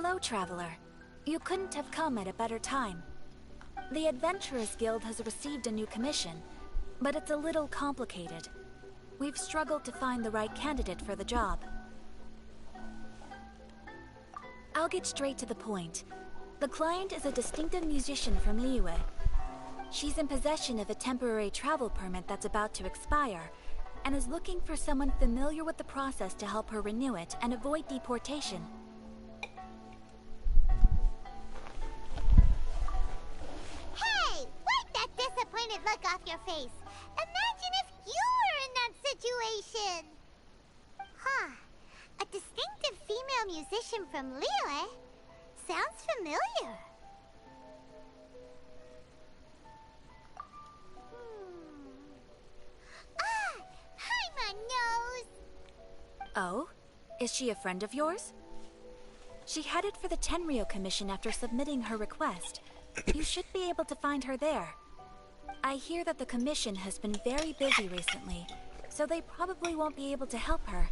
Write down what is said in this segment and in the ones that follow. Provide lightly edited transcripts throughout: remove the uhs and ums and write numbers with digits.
Hello, Traveler. You couldn't have come at a better time. The Adventurers Guild has received a new commission, but it's a little complicated. We've struggled to find the right candidate for the job. I'll get straight to the point. The client is a distinctive musician from Liyue. She's in possession of a temporary travel permit that's about to expire, and is looking for someone familiar with the process to help her renew it and avoid deportation. Hey! Wipe that disappointed look off your face! Imagine if you were in that situation! Huh. A distinctive female musician from Liyue? Sounds familiar. Ah! Hi, my nose! Oh? Is she a friend of yours? She headed for the Tenryou Commission after submitting her request. You should be able to find her there. I hear that the commission has been very busy recently, so they probably won't be able to help her.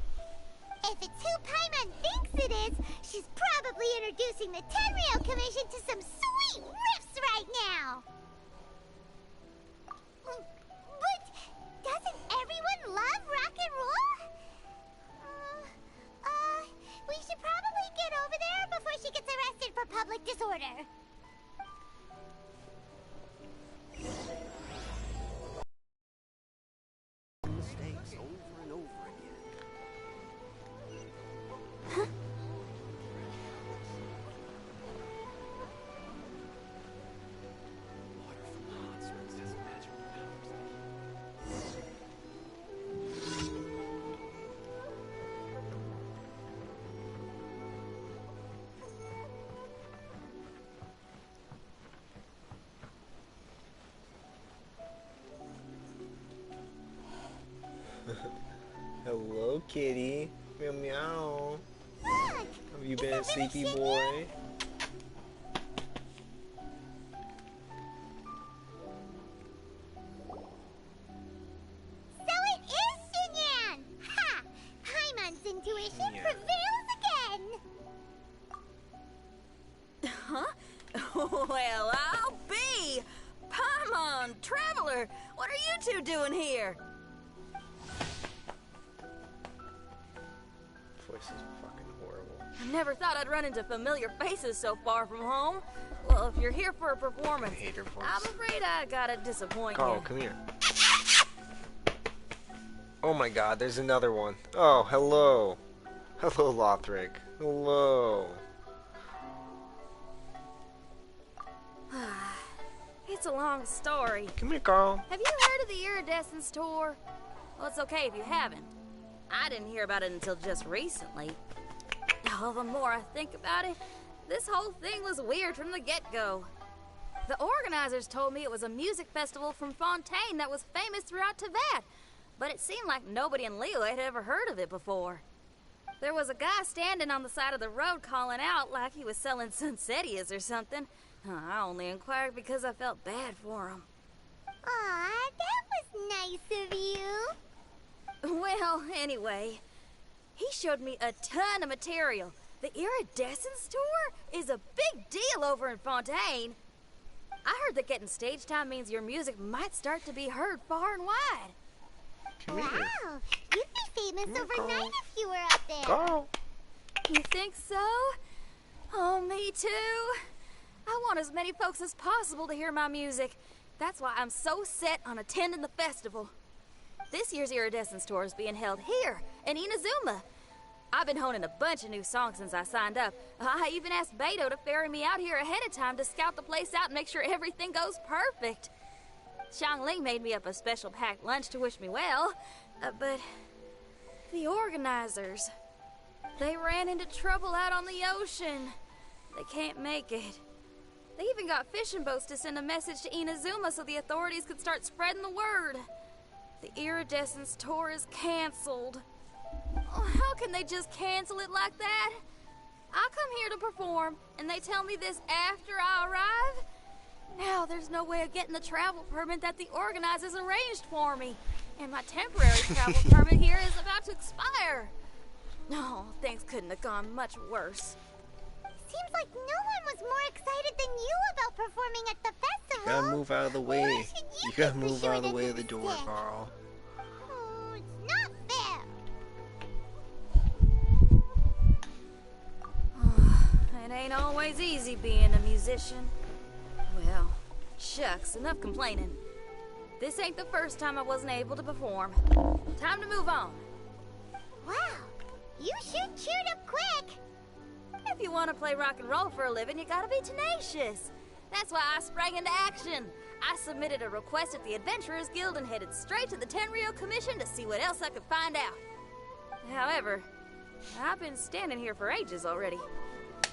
If it's who Paimon thinks it is, she's probably introducing the Tenryou Commission to some sweet riffs right now! But doesn't everyone love rock and roll? We should probably get over there before she gets arrested for public disorder. Mistakes over and over again. Water from hot springs has magical powers. Hello, kitty. Meow meow. Look! Have you been a sleepy boy? So it is Xinyan! Ha! Paimon's intuition Yeah. prevails again! Huh? Well, I'll be! Paimon, Traveler, what are you two doing here? Voice is fucking horrible. I never thought I'd run into familiar faces so far from home. Well, if you're here for a performance, I hate her voice. I'm afraid I gotta disappoint Carl, you. come here. Oh my god, there's another one. Oh, hello. Hello, Lothric. Hello. It's a long story. Come here, Carl. Have you heard of the Iridescence Tour? Well, it's okay if you haven't. I didn't hear about it until just recently. Oh, the more I think about it, this whole thing was weird from the get-go. The organizers told me it was a music festival from Fontaine that was famous throughout Teyvat, but it seemed like nobody in Liyue had ever heard of it before. There was a guy standing on the side of the road calling out like he was selling Sunsetias or something. I only inquired because I felt bad for him. Aw, that was nice of you. Well, anyway, he showed me a ton of material. The Iridescence Tour is a big deal over in Fontaine. I heard that getting stage time means your music might start to be heard far and wide. Come here. Wow, you'd be famous Come here, overnight Carl. if you were up there. Carl. You think so? Oh, me too. I want as many folks as possible to hear my music. That's why I'm so set on attending the festival. This year's Iridescence Tour is being held here in Inazuma. I've been honing a bunch of new songs since I signed up. I even asked Beto to ferry me out here ahead of time to scout the place out and make sure everything goes perfect. Xiangling made me up a special packed lunch to wish me well, but the organizers, they ran into trouble out on the ocean. They can't make it. They even got fishing boats to send a message to Inazuma so the authorities could start spreading the word. The Iridescence Tour is canceled. Oh, how can they just cancel it like that? I come here to perform, and they tell me this after I arrive? Now there's no way of getting the travel permit that the organizers arranged for me. And my temporary travel permit here is about to expire. No, things couldn't have gone much worse. Seems like no one was more excited than you about performing at the festival. You gotta move out of the way. Why should You be gotta for move sure out of the than way of the door, instead? Carl. Oh, it's not fair. It ain't always easy being a musician. Well, shucks, enough complaining. This ain't the first time I wasn't able to perform. Time to move on. Wow, you sure cheered up quick. If you want to play rock and roll for a living, you gotta be tenacious. That's why I sprang into action. I submitted a request at the Adventurers Guild and headed straight to the Tenryou Commission to see what else I could find out. However, I've been standing here for ages already.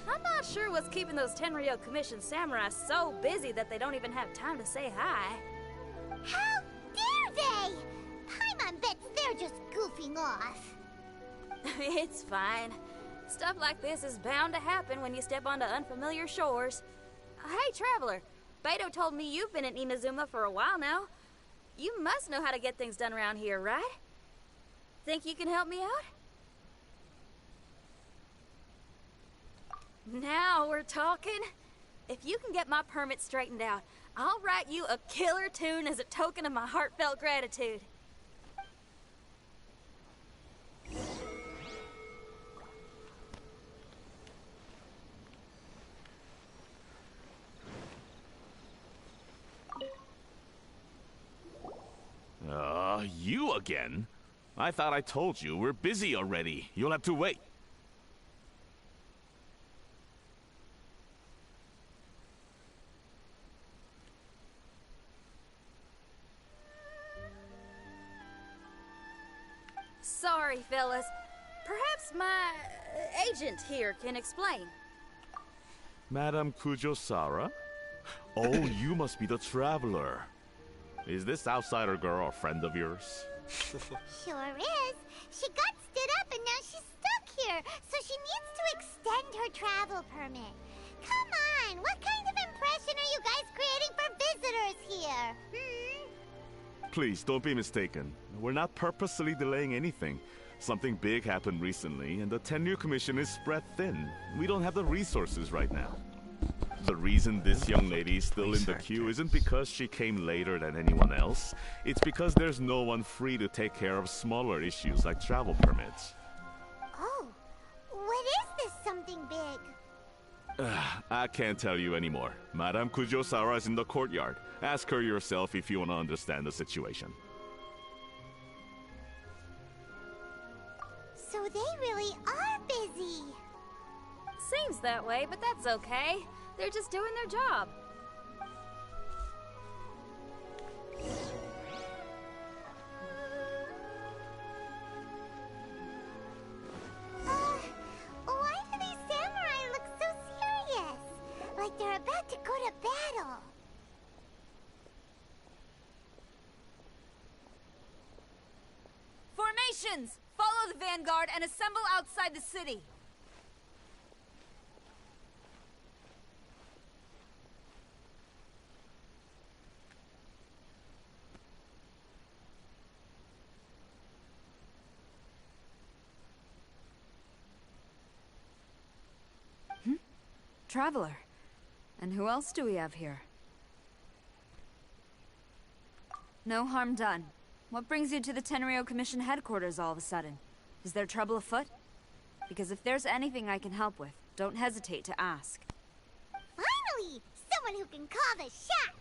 I'm not sure what's keeping those Tenryou Commission samurai so busy that they don't even have time to say hi. How dare they? Paimon bets they're just goofing off. It's fine. Stuff like this is bound to happen when you step onto unfamiliar shores. Hey, Traveler. Beto told me you've been in Inazuma for a while now. You must know how to get things done around here, right? Think you can help me out? Now we're talking. If you can get my permit straightened out, I'll write you a killer tune as a token of my heartfelt gratitude. You again? I thought I told you we're busy already. You'll have to wait. Sorry, fellas. Perhaps my agent here can explain. Madame Kujosara? Oh, you must be the traveler. Is this outsider girl a friend of yours? Sure is. She got stood up and now she's stuck here, so she needs to extend her travel permit. Come on, what kind of impression are you guys creating for visitors here? Please, don't be mistaken. We're not purposely delaying anything. Something big happened recently, and the Tenryou Commission is spread thin. We don't have the resources right now. The reason this young lady is still in the queue isn't because she came later than anyone else. It's because there's no one free to take care of smaller issues like travel permits. Oh, what is this something big? I can't tell you anymore. Madame Kujosara is in the courtyard. Ask her yourself if you want to understand the situation. So they really are busy. Seems that way, but that's okay. They're just doing their job. Why do these samurai look so serious? Like they're about to go to battle. Formations! Follow the vanguard and assemble outside the city. Traveler. And who else do we have here? No harm done. What brings you to the Tenryou Commission headquarters all of a sudden? Is there trouble afoot? Because if there's anything I can help with, don't hesitate to ask. Finally! Someone who can call the shots!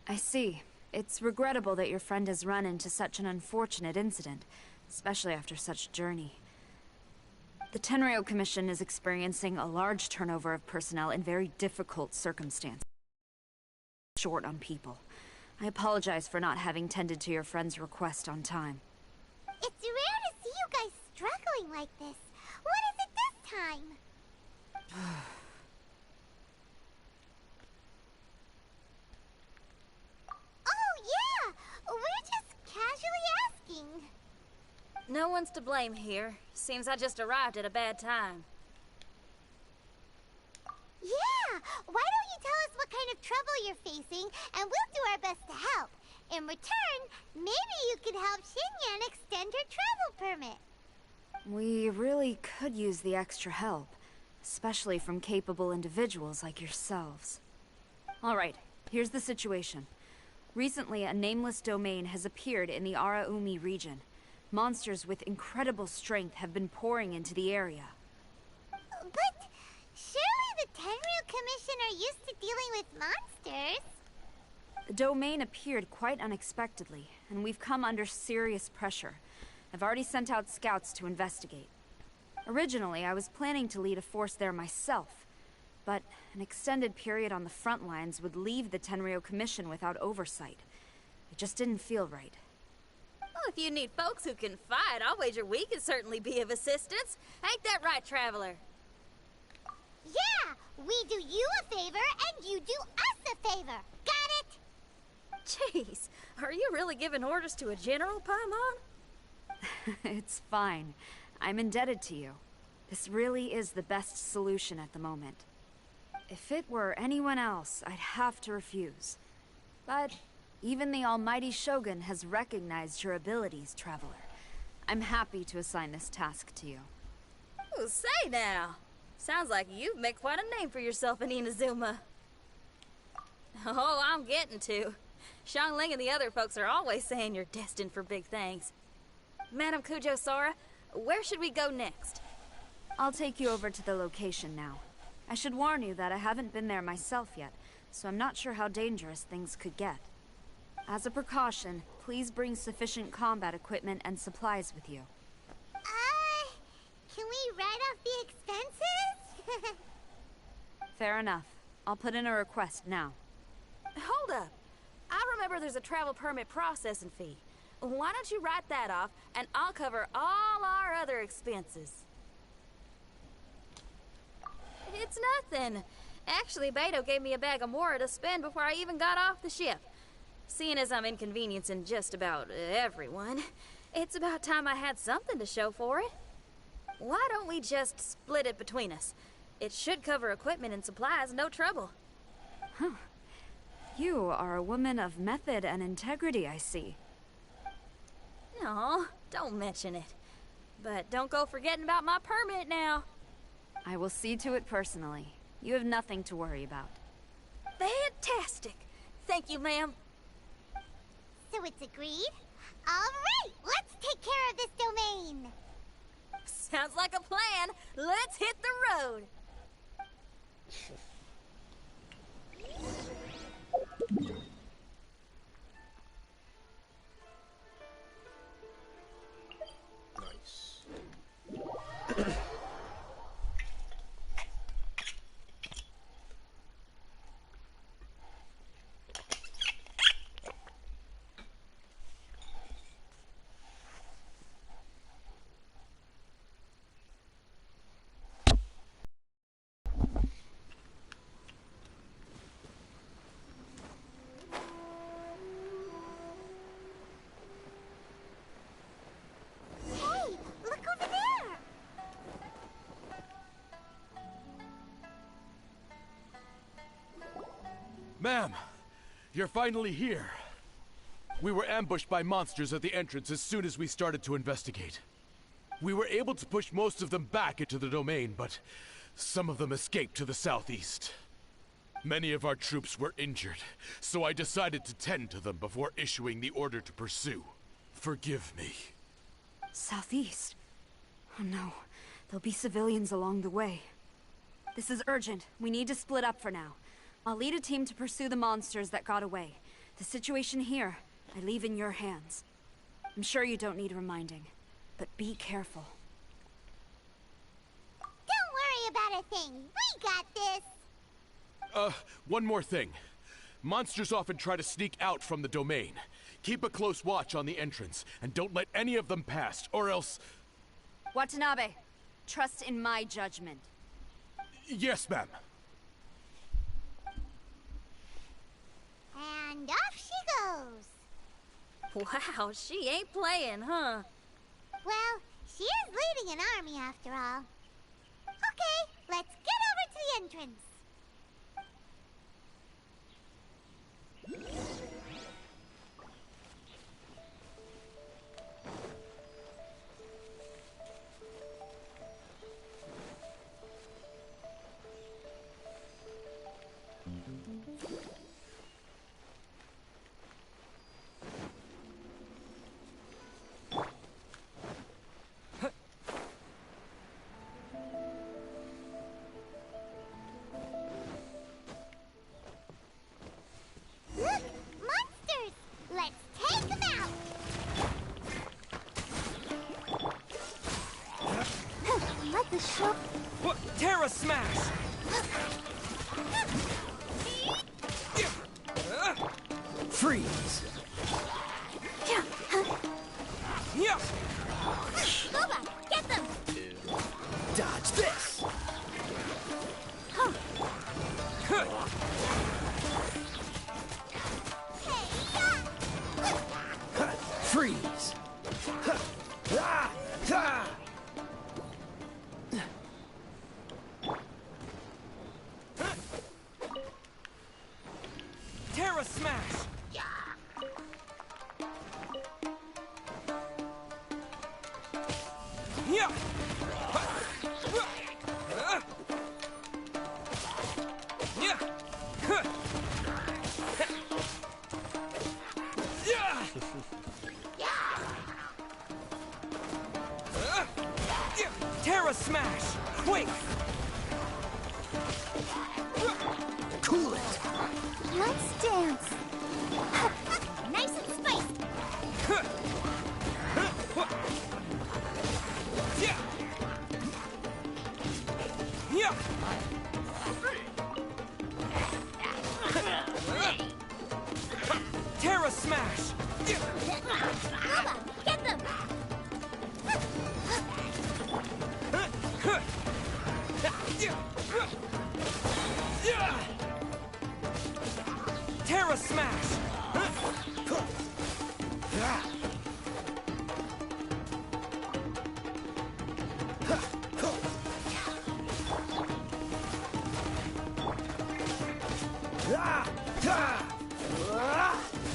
I see. It's regrettable that your friend has run into such an unfortunate incident, especially after such a journey. The Tenryou Commission is experiencing a large turnover of personnel in very difficult circumstances. Short on people. I apologize for not having tended to your friend's request on time. It's rare to see you guys struggling like this. What is it this time? Oh, yeah! We're just casually asking. No one's to blame here. Seems I just arrived at a bad time. Yeah! Why don't you tell us what kind of trouble you're facing, and we'll do our best to help. In return, maybe you could help Xinyan extend her travel permit. We really could use the extra help, especially from capable individuals like yourselves. Alright, here's the situation. Recently, a nameless domain has appeared in the Araumi region. Monsters with incredible strength have been pouring into the area. But surely the Tenryu Commission are used to dealing with monsters. The domain appeared quite unexpectedly, and we've come under serious pressure. I've already sent out scouts to investigate. Originally, I was planning to lead a force there myself, but an extended period on the front lines would leave the Tenryu Commission without oversight. It just didn't feel right. Well, if you need folks who can fight, I'll wager we can certainly be of assistance. Ain't that right, Traveler? Yeah, we do you a favor and you do us a favor. Got it? Jeez, are you really giving orders to a general, Paimon? It's fine. I'm indebted to you. This really is the best solution at the moment. If it were anyone else, I'd have to refuse. But even the almighty Shogun has recognized your abilities, Traveler. I'm happy to assign this task to you. Oh, say now. Sounds like you've made quite a name for yourself in Inazuma. Oh, I'm getting to. Xiangling and the other folks are always saying you're destined for big things. Madam Kujo Sora, where should we go next? I'll take you over to the location now. I should warn you that I haven't been there myself yet, so I'm not sure how dangerous things could get. As a precaution, please bring sufficient combat equipment and supplies with you. Can we write off the expenses? Fair enough. I'll put in a request now. Hold up. I remember there's a travel permit processing fee. Why don't you write that off, and I'll cover all our other expenses. It's nothing. Actually, Beto gave me a bag of Mora to spend before I even got off the ship. Seeing as I'm inconveniencing just about everyone, it's about time I had something to show for it. Why don't we just split it between us? It should cover equipment and supplies, no trouble. Huh. You are a woman of method and integrity, I see. No, don't mention it. But don't go forgetting about my permit now. I will see to it personally. You have nothing to worry about. Fantastic. Thank you, ma'am. So it's agreed? Alright, let's take care of this domain. Sounds like a plan. Let's hit the road. Nice. Hey, look over there! Ma'am, you're finally here. We were ambushed by monsters at the entrance as soon as we started to investigate. We were able to push most of them back into the domain, but some of them escaped to the southeast. Many of our troops were injured, so I decided to tend to them before issuing the order to pursue. Forgive me. Southeast? Oh no, there'll be civilians along the way. This is urgent. We need to split up for now. I'll lead a team to pursue the monsters that got away. The situation here, I leave in your hands. I'm sure you don't need reminding, but be careful. Don't worry about a thing. We got this. One more thing. Monsters often try to sneak out from the domain. Keep a close watch on the entrance, and don't let any of them pass, or else... Watanabe, trust in my judgment. Yes, ma'am. And off she goes. Wow, she ain't playing, huh? Well, she is leading an army after all. Okay, let's get over to the entrance. Let the show... What? Terra Smash! Freeze! Yeah. Yeah! Boba, get them! Dodge this! Huh. Huh. Freeze! Ah! Ah! Terra Smash! Yeah! Yeah! Terra Smash! Quick! Cool it! Let's dance. Nice and spicy. Yeah! Yeah! Terra Smash! Boba, get them! Terra Smash!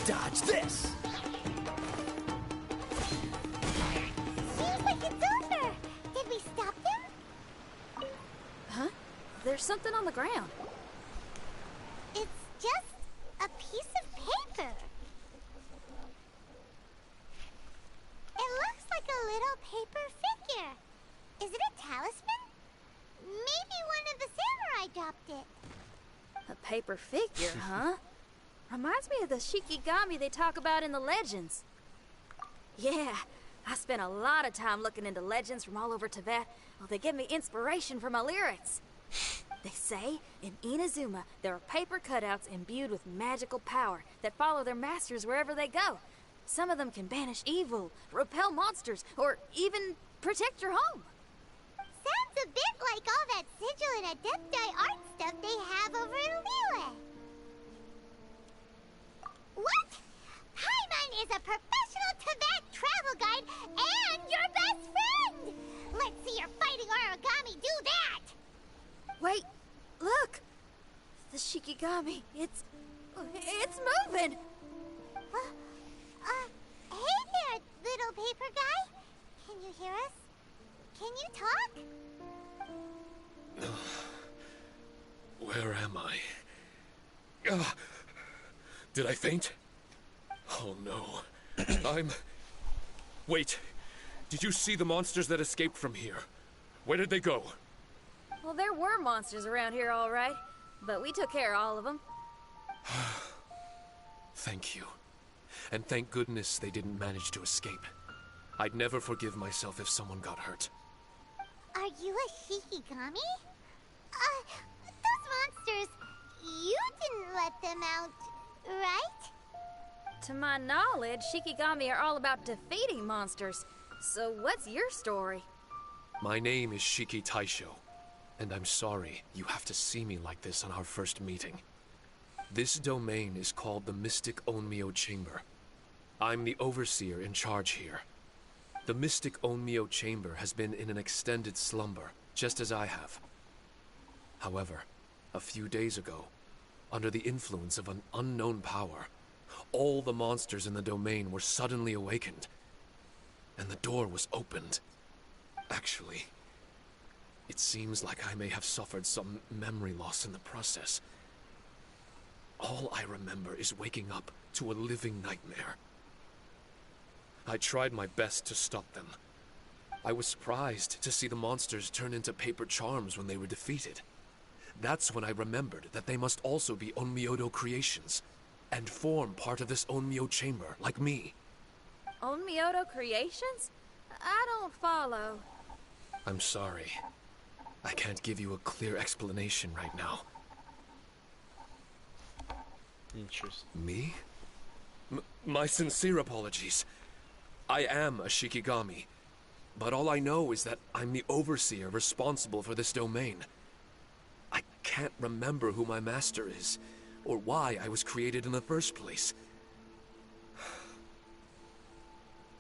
Dodge this! Seems like it's over. Did we stop them? Huh? There's something on the ground. It's just a piece of paper. It looks like a little paper figure. Is it a talisman? Maybe one of the samurai dropped it. A paper figure, huh? Reminds me of the Shikigami they talk about in the legends. Yeah, I spent a lot of time looking into legends from all over Tibet. Well, they give me inspiration for my lyrics. They say in Inazuma there are paper cutouts imbued with magical power that follow their masters wherever they go. Some of them can banish evil, repel monsters, or even protect your home. Sounds a bit like all that sigil and adepti art stuff they have over in Liyue. What? Paimon is a professional Tibet travel guide and your best friend! Let's see your fighting origami do that! Wait, look! The Shikigami, it's moving! Hey there, little paper guy. Can you hear us? Can you talk? Where am I? Did I faint? Oh no. Wait. Did you see the monsters that escaped from here? Where did they go? Well, there were monsters around here, all right. But we took care of all of them. Thank you. And thank goodness they didn't manage to escape. I'd never forgive myself if someone got hurt. Are you a Shikigami? Those monsters, you didn't let them out, right? To my knowledge, Shikigami are all about defeating monsters. So what's your story? My name is Shiki Taisho, and I'm sorry you have to see me like this on our first meeting. This domain is called the Mystic Onmyo Chamber. I'm the overseer in charge here. The Mystic Onmyo Chamber has been in an extended slumber, just as I have. However, a few days ago, under the influence of an unknown power, all the monsters in the domain were suddenly awakened, and the door was opened. Actually, it seems like I may have suffered some memory loss in the process. All I remember is waking up to a living nightmare. I tried my best to stop them. I was surprised to see the monsters turn into paper charms when they were defeated. That's when I remembered that they must also be Onmyodo creations, and form part of this Onmyo chamber, like me. Onmyodo creations? I don't follow. I'm sorry. I can't give you a clear explanation right now. Interesting. Me? My sincere apologies. I am a Shikigami, but all I know is that I'm the overseer responsible for this domain. I can't remember who my master is, or why I was created in the first place.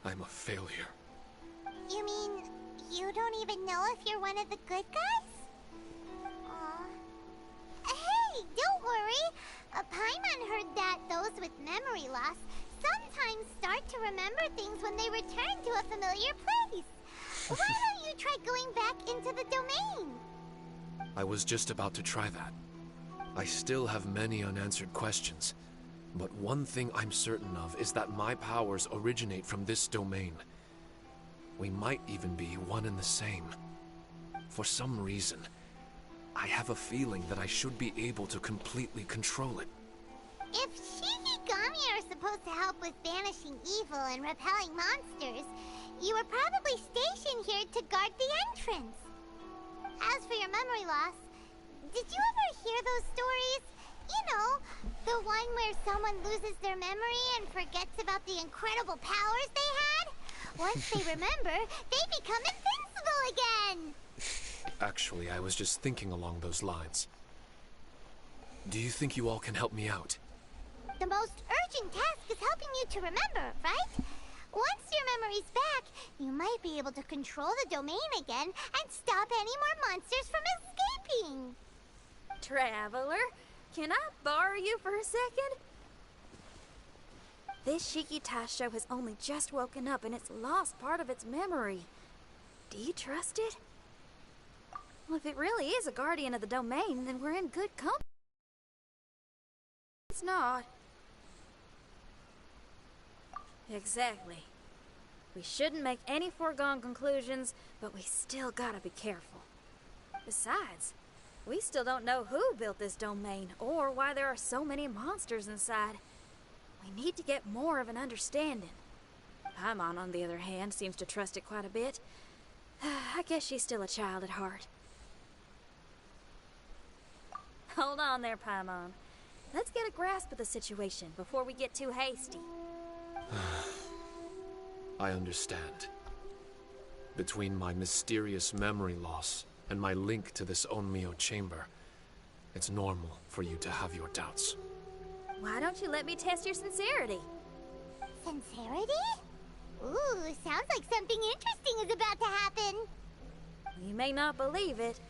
I'm a failure. You mean you don't even know if you're one of the good guys? Aw. Hey, don't worry. Paimon heard that those with memory loss sometimes start to remember things when they return to a familiar place. Why don't you try going back into the domain? I was just about to try that. I still have many unanswered questions, but one thing I'm certain of is that my powers originate from this domain. We might even be one and the same. For some reason, I have a feeling that I should be able to completely control it. If Shikigami are supposed to help with banishing evil and repelling monsters, you were probably stationed here to guard the entrance. As for your memory loss, did you ever hear those stories? You know, the one where someone loses their memory and forgets about the incredible powers they had? Once they remember, they become invincible again! Actually, I was just thinking along those lines. Do you think you all can help me out? The most urgent task is helping you to remember, right? Once your memory's back, you might be able to control the domain again and stop any more monsters from escaping. Traveler, can I borrow you for a second? This Shiki Taisho has only just woken up and it's lost part of its memory. Do you trust it? Well, if it really is a guardian of the domain, then we're in good company. It's not. Exactly. We shouldn't make any foregone conclusions, but we still gotta be careful. Besides, we still don't know who built this domain or why there are so many monsters inside. We need to get more of an understanding. Paimon, on the other hand, seems to trust it quite a bit. I guess she's still a child at heart. Hold on there, Paimon. Let's get a grasp of the situation before we get too hasty. I understand. Between my mysterious memory loss and my link to this Onmyo chamber, it's normal for you to have your doubts. Why don't you let me test your sincerity? Sincerity? Ooh, sounds like something interesting is about to happen. You may not believe it,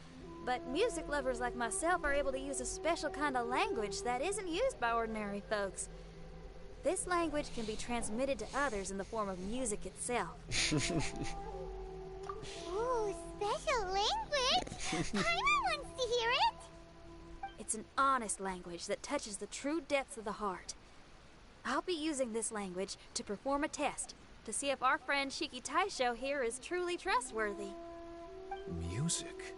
but music lovers like myself are able to use a special kind of language that isn't used by ordinary folks. This language can be transmitted to others in the form of music itself. Ooh, special language? Paimon wants to hear it. It's an honest language that touches the true depths of the heart. I'll be using this language to perform a test to see if our friend Shiki Taisho here is truly trustworthy. Music?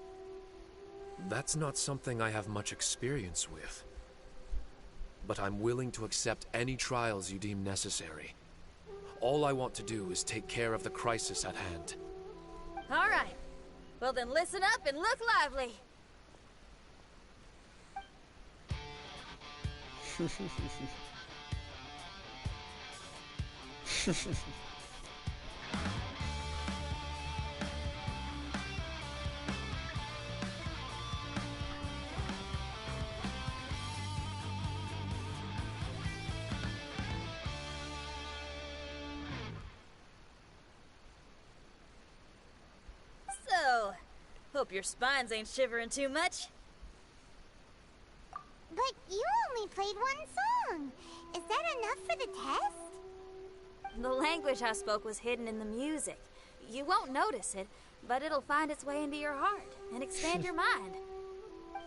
That's not something I have much experience with. But I'm willing to accept any trials you deem necessary. All I want to do is take care of the crisis at hand. All right. Well then listen up and look lively. So, hope your spines ain't shivering too much. But you only played one song. Is that enough for the test? The language I spoke was hidden in the music. You won't notice it, but it'll find its way into your heart and expand your mind.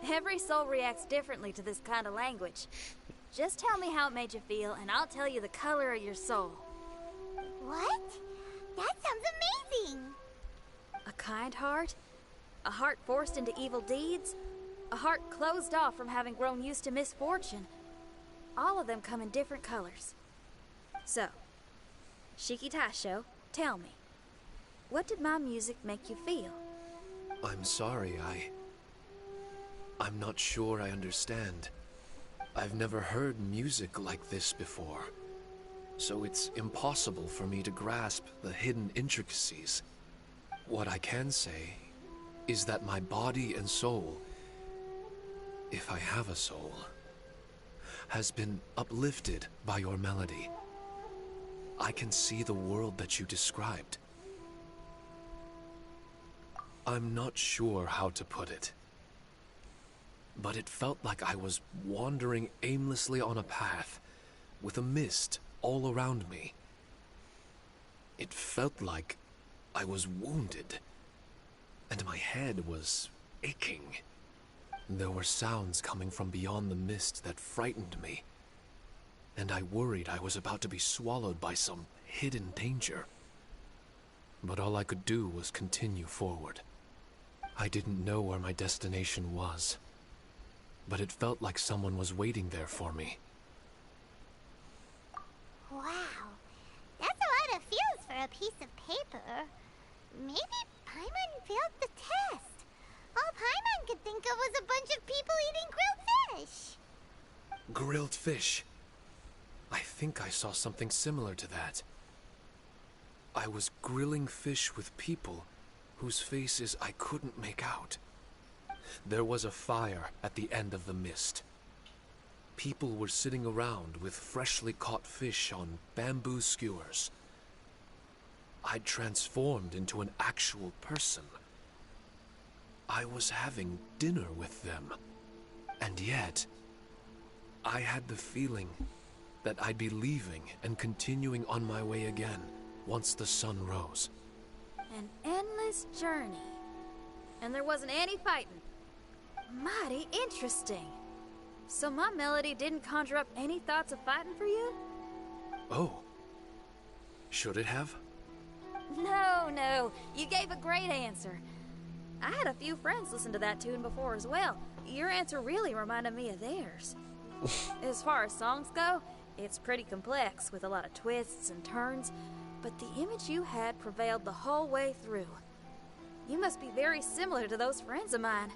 Every soul reacts differently to this kind of language. Just tell me how it made you feel, and I'll tell you the color of your soul. What? That sounds amazing! A kind heart? A heart forced into evil deeds? A heart closed off from having grown used to misfortune? All of them come in different colors. So, Shiki Taisho, tell me, what did my music make you feel? I'm sorry, I'm not sure I understand. I've never heard music like this before, so it's impossible for me to grasp the hidden intricacies. What I can say is that my body and soul, if I have a soul, has been uplifted by your melody. I can see the world that you described. I'm not sure how to put it, but it felt like I was wandering aimlessly on a path with a mist all around me. It felt like I was wounded, and my head was aching. There were sounds coming from beyond the mist that frightened me, and I worried I was about to be swallowed by some hidden danger. But all I could do was continue forward. I didn't know where my destination was, but it felt like someone was waiting there for me. Wow, that's a lot of feels for a piece of paper. Maybe Paimon failed the test. All Paimon could think of was a bunch of people eating grilled fish. Grilled fish. I think I saw something similar to that. I was grilling fish with people whose faces I couldn't make out. There was a fire at the end of the mist. People were sitting around with freshly caught fish on bamboo skewers. I'd transformed into an actual person. I was having dinner with them. And yet, I had the feeling that I'd be leaving and continuing on my way again once the sun rose. An endless journey. And there wasn't any fighting. Mighty interesting. So my melody didn't conjure up any thoughts of fighting for you? Oh. Should it have? No. You gave a great answer. I had a few friends listen to that tune before as well. Your answer really reminded me of theirs. As far as songs go, it's pretty complex with a lot of twists and turns, but the image you had prevailed the whole way through. You must be very similar to those friends of mine.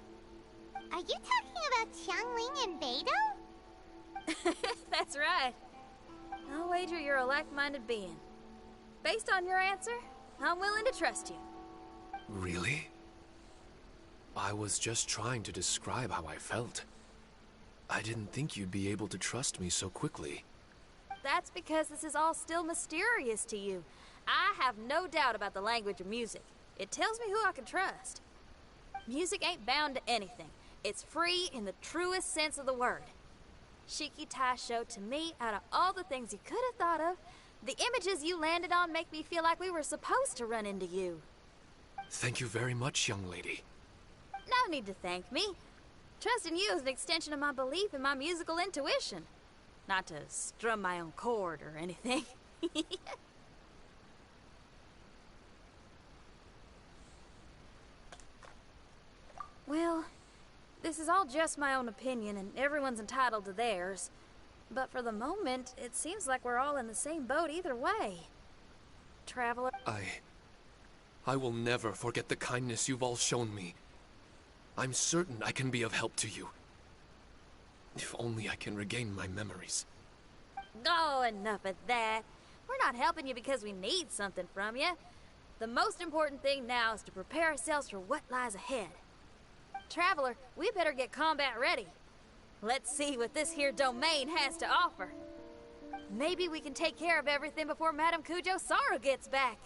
Are you talking about Xiangling and Beidou? That's right. I'll wager you're a like-minded being. Based on your answer, I'm willing to trust you. Really? I was just trying to describe how I felt. I didn't think you'd be able to trust me so quickly. That's because this is all still mysterious to you. I have no doubt about the language of music. It tells me who I can trust. Music ain't bound to anything. It's free in the truest sense of the word. Shiki Taisho, to me, out of all the things you could have thought of, the images you landed on make me feel like we were supposed to run into you. Thank you very much, young lady. No need to thank me. Trusting you is an extension of my belief in my musical intuition. Not to strum my own chord or anything. Well, this is all just my own opinion, and everyone's entitled to theirs. But for the moment, it seems like we're all in the same boat either way. Traveler... I will never forget the kindness you've all shown me. I'm certain I can be of help to you. If only I can regain my memories. Oh, enough of that. We're not helping you because we need something from you. The most important thing now is to prepare ourselves for what lies ahead. Traveler, we better get combat ready. Let's see what this here domain has to offer. Maybe we can take care of everything before Madame Kujo Saru gets back.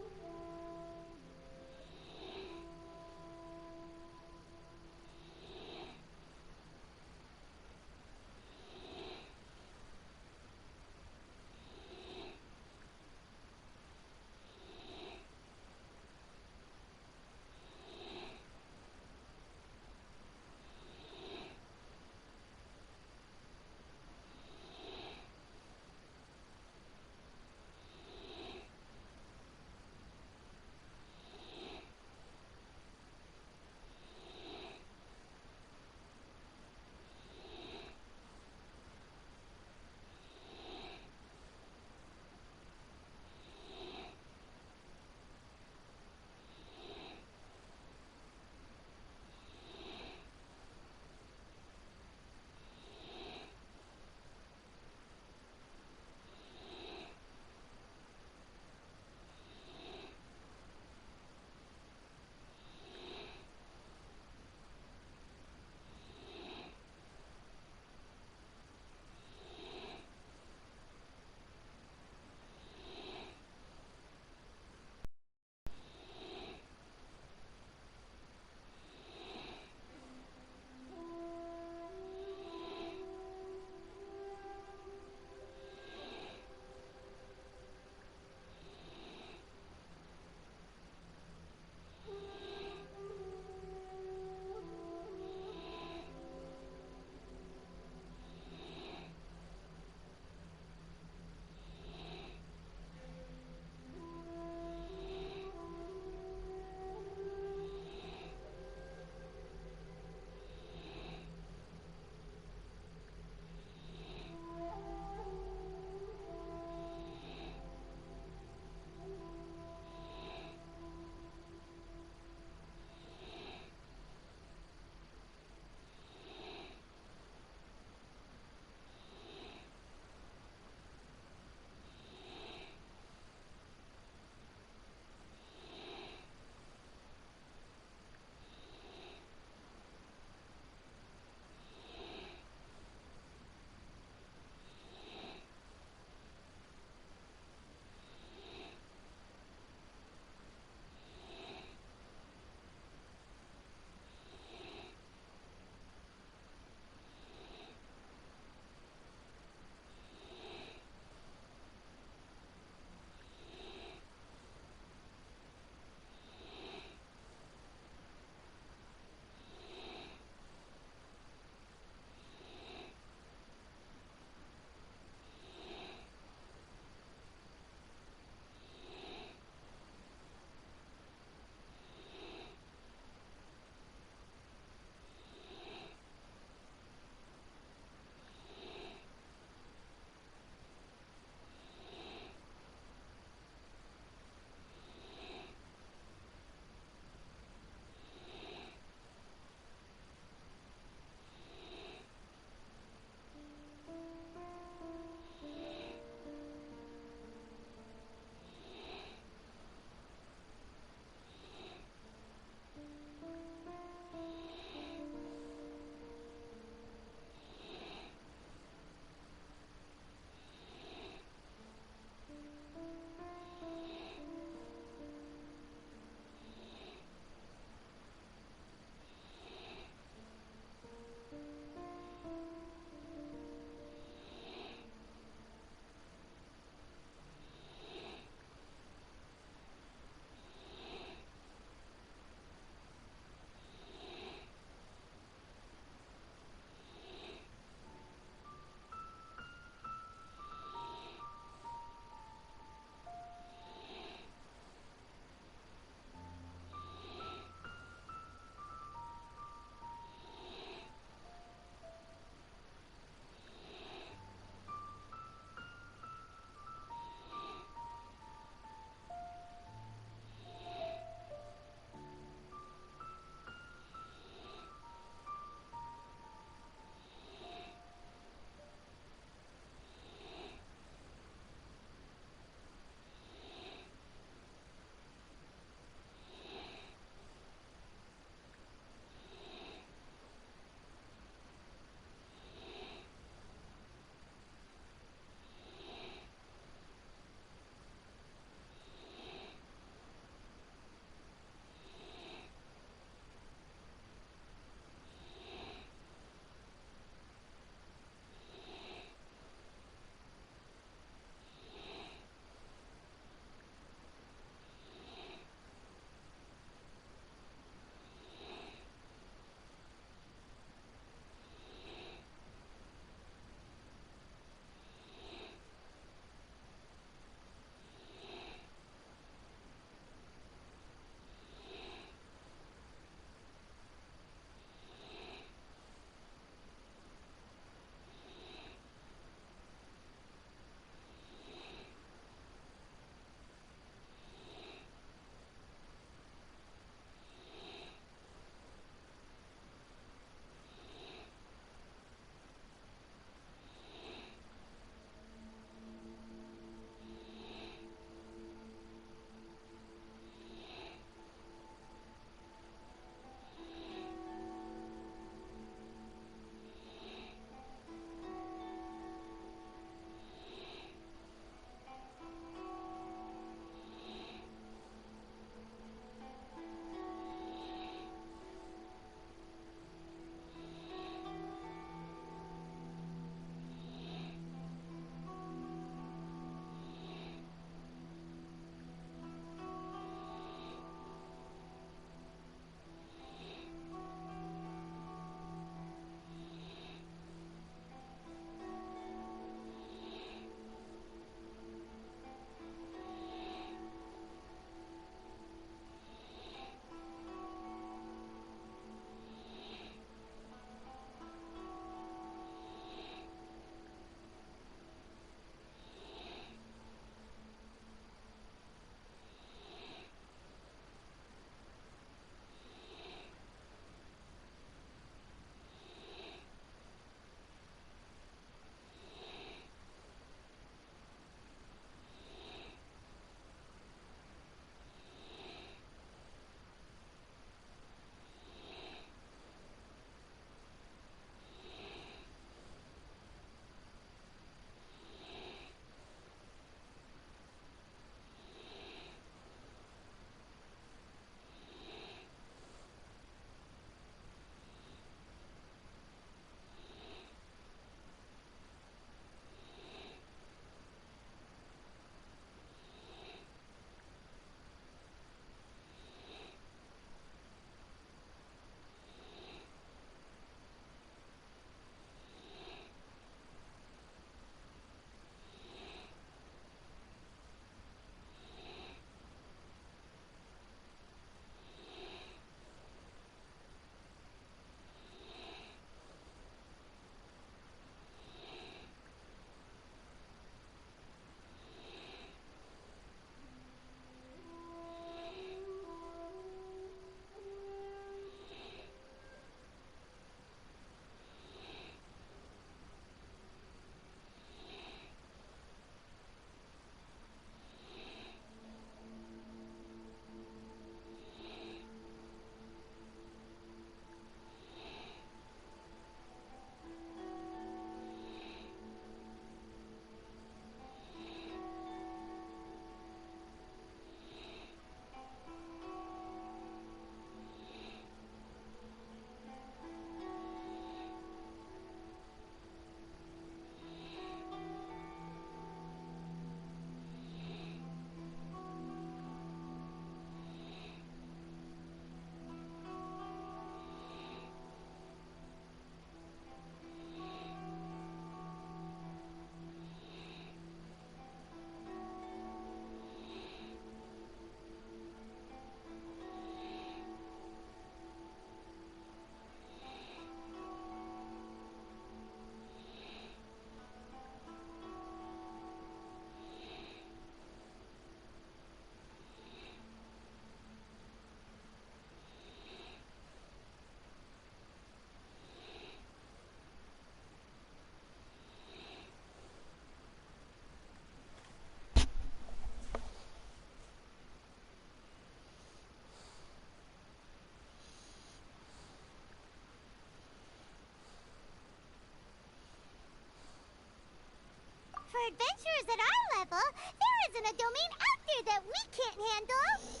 for adventurers at our level, there isn't a domain out there that we can't handle.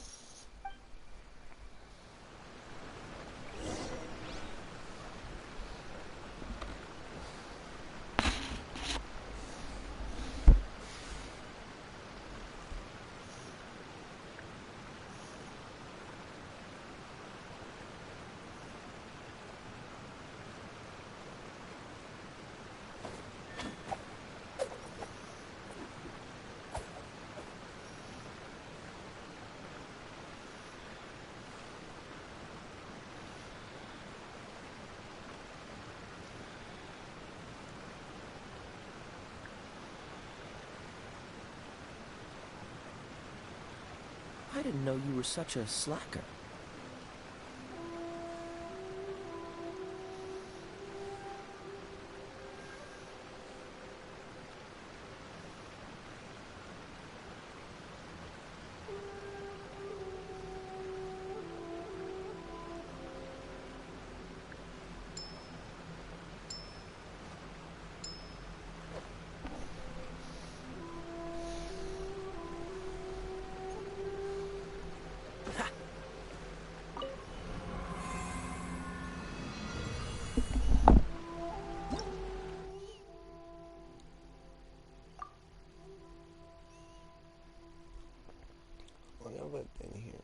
I didn't know you were such a slacker. What in here?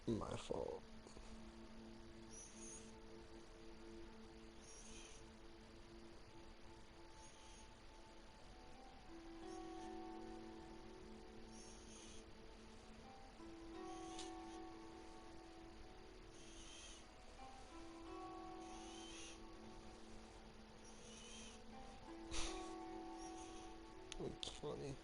My fault. It's funny.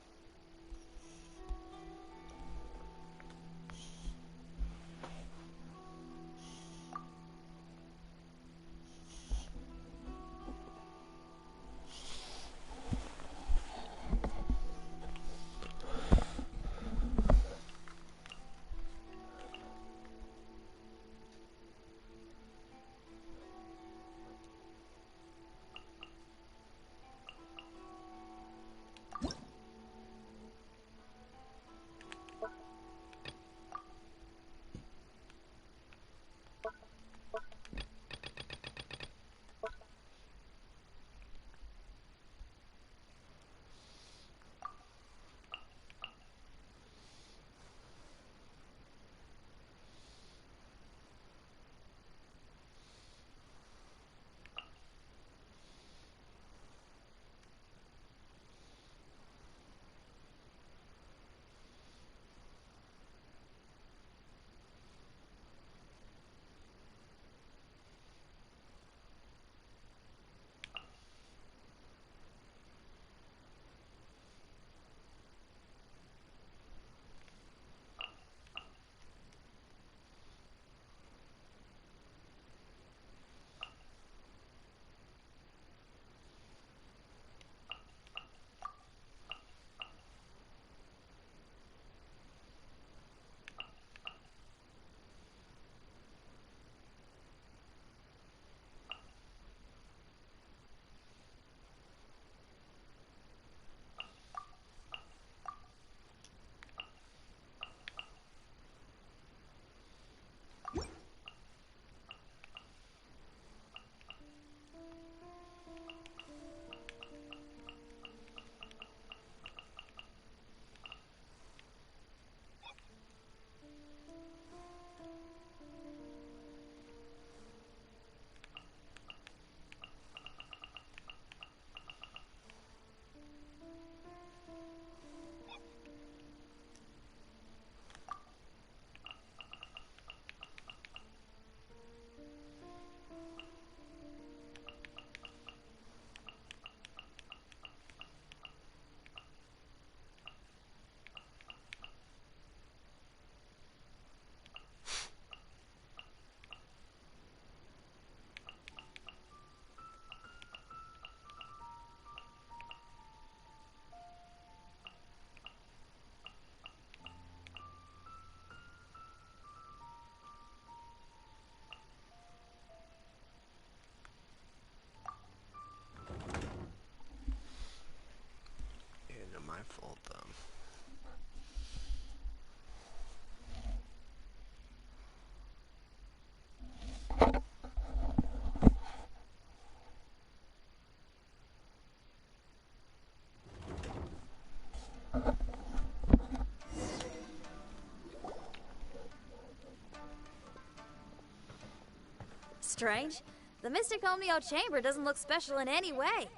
strange. The Mystic Omnio Chamber doesn't look special in any way.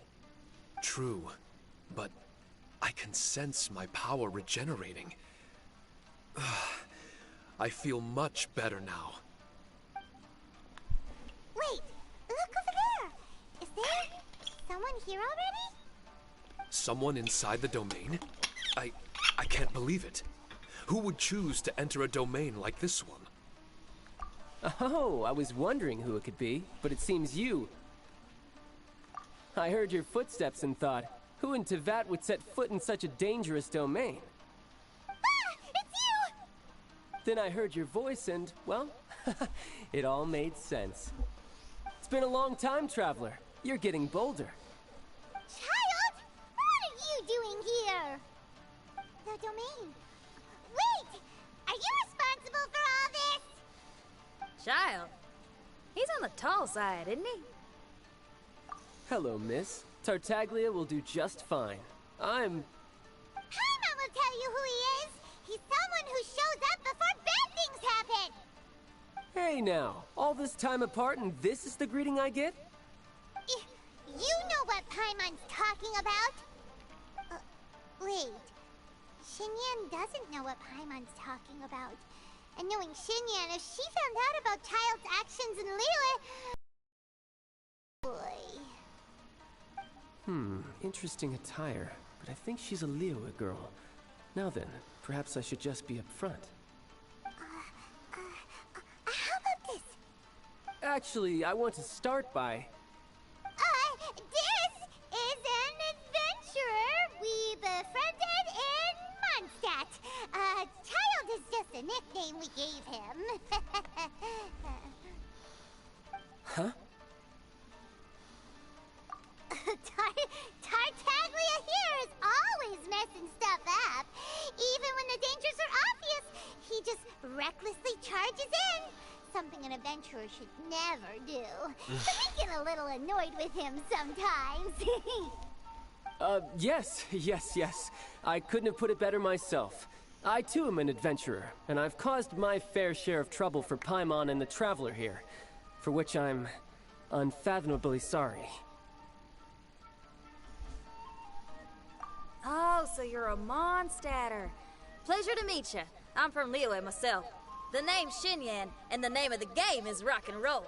True, but I can sense my power regenerating. I feel much better now. Wait, look over there. Is there someone here already? Someone inside the domain? I can't believe it. Who would choose to enter a domain like this one? Oh, I was wondering who it could be, but it seems you. I heard your footsteps and thought, who in Tevat would set foot in such a dangerous domain? Ah, it's you! Then I heard your voice and, well, it all made sense. It's been a long time, Traveler. You're getting bolder. Child, what are you doing here? The domain. Wait, are you responsible for all this? Child, he's on the tall side, isn't he? Hello, miss. Tartaglia will do just fine. Paimon will tell you who he is. He's someone who shows up before bad things happen. Hey now, all this time apart and this is the greeting I get? You know what Paimon's talking about? Wait. Xinyan doesn't know what Paimon's talking about. And knowing Xinyan, if she found out about Child's actions in Liyue... Boy. Interesting attire, but I think she's a Liyue girl. Now then, perhaps I should just be up front. How about this? Actually, I want to start by... This is an adventurer we befriended in Mondstadt. Child is just a nickname we gave him. Huh? Tartaglia here is always messing stuff up. Even when the dangers are obvious, he just recklessly charges in. Something an adventurer should never do. But we get a little annoyed with him sometimes. Yes. I couldn't have put it better myself. I too am an adventurer, and I've caused my fair share of trouble for Paimon and the Traveler here, for which I'm unfathomably sorry. Oh, so you're a Mondstadter. Pleasure to meet you. I'm from Liyue myself. The name's Xinyan, and the name of the game is rock and roll.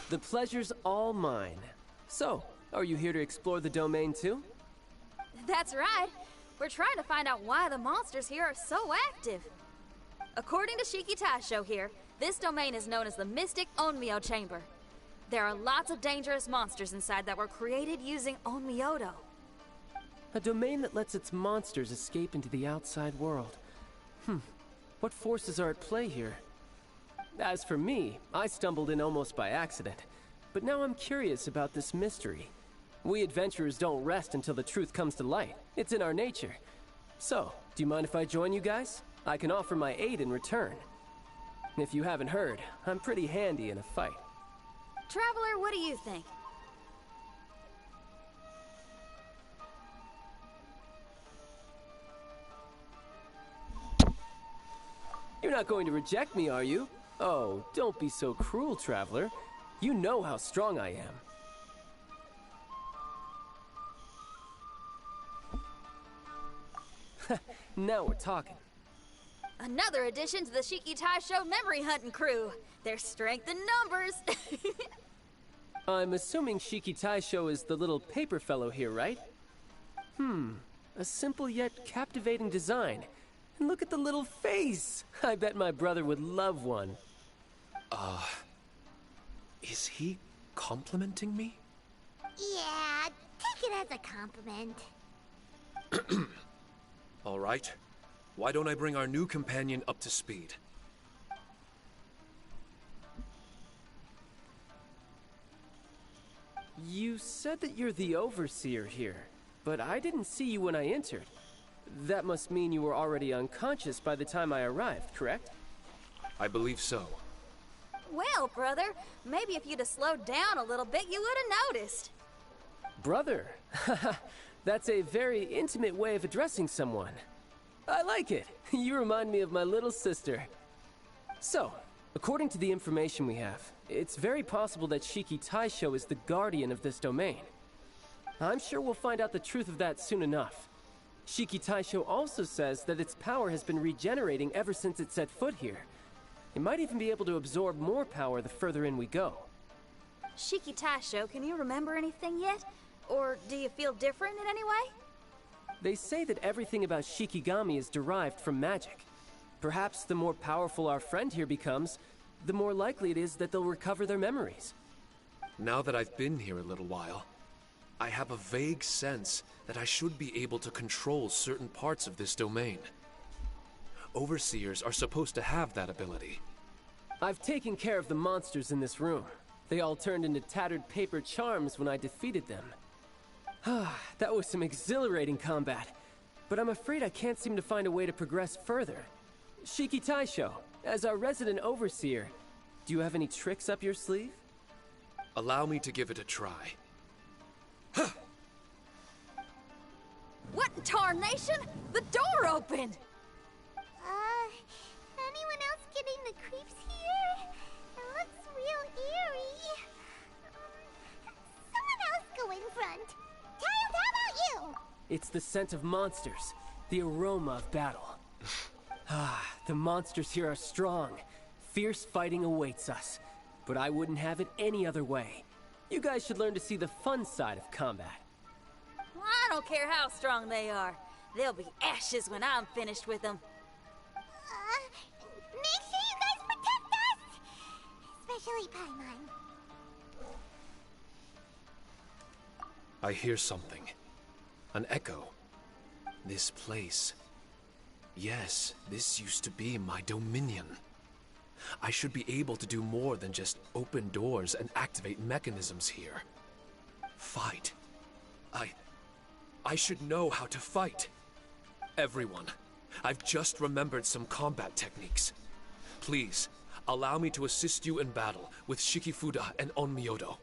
The pleasure's all mine. So, are you here to explore the domain too? That's right. We're trying to find out why the monsters here are so active. According to Shiki Taisho here, this domain is known as the Mystic Onmyo Chamber. There are lots of dangerous monsters inside that were created using Onmyodo. A domain that lets its monsters escape into the outside world. What forces are at play here? As for me, I stumbled in almost by accident. But now I'm curious about this mystery. We adventurers don't rest until the truth comes to light. It's in our nature. So, do you mind if I join you guys? I can offer my aid in return. If you haven't heard, I'm pretty handy in a fight. Traveler, what do you think? You're not going to reject me, are you? Oh, don't be so cruel, Traveler. You know how strong I am. Now we're talking. Another addition to the Shiki Taisho memory hunting crew. There's strength in numbers. I'm assuming Shiki Taisho is the little paper fellow here, right? A simple yet captivating design. And look at the little face! I bet my brother would love one. Is he complimenting me? Yeah, take it as a compliment. All right. Why don't I bring our new companion up to speed? You said that you're the overseer here, but I didn't see you when I entered. That must mean you were already unconscious by the time I arrived, correct? I believe so. Well, brother, maybe if you'd have slowed down a little bit, you would have noticed. Brother? That's a very intimate way of addressing someone. I like it. You remind me of my little sister. So, according to the information we have, It's very possible that Shiki Taisho is the guardian of this domain. I'm sure we'll find out the truth of that soon enough. Shiki Taisho also says that its power has been regenerating ever since it set foot here. It might even be able to absorb more power the further in we go. Shiki Taisho, can you remember anything yet? Or do you feel different in any way? They say that everything about Shikigami is derived from magic. Perhaps the more powerful our friend here becomes, the more likely it is that they'll recover their memories. Now that I've been here a little while, I have a vague sense that I should be able to control certain parts of this domain. Overseers are supposed to have that ability. I've taken care of the monsters in this room. They all turned into tattered paper charms when I defeated them. That was some exhilarating combat, but I'm afraid I can't seem to find a way to progress further. Shiki Taisho, as our resident overseer, do you have any tricks up your sleeve? Allow me to give it a try. What in tarnation? The door opened! Anyone else getting the creeps here? It looks real eerie. Someone else go in front. Tails, how about you? It's the scent of monsters, the aroma of battle. The monsters here are strong. Fierce fighting awaits us. But I wouldn't have it any other way. You guys should learn to see the fun side of combat. I don't care how strong they are. They'll be ashes when I'm finished with them. Make sure you guys protect us! Especially Paimon. I hear something. An echo. This place. Yes, this used to be my dominion. I should be able to do more than just open doors and activate mechanisms here. Fight. I should know how to fight. Everyone, I've just remembered some combat techniques. Please, allow me to assist you in battle with Shikifuda and Onmyodo.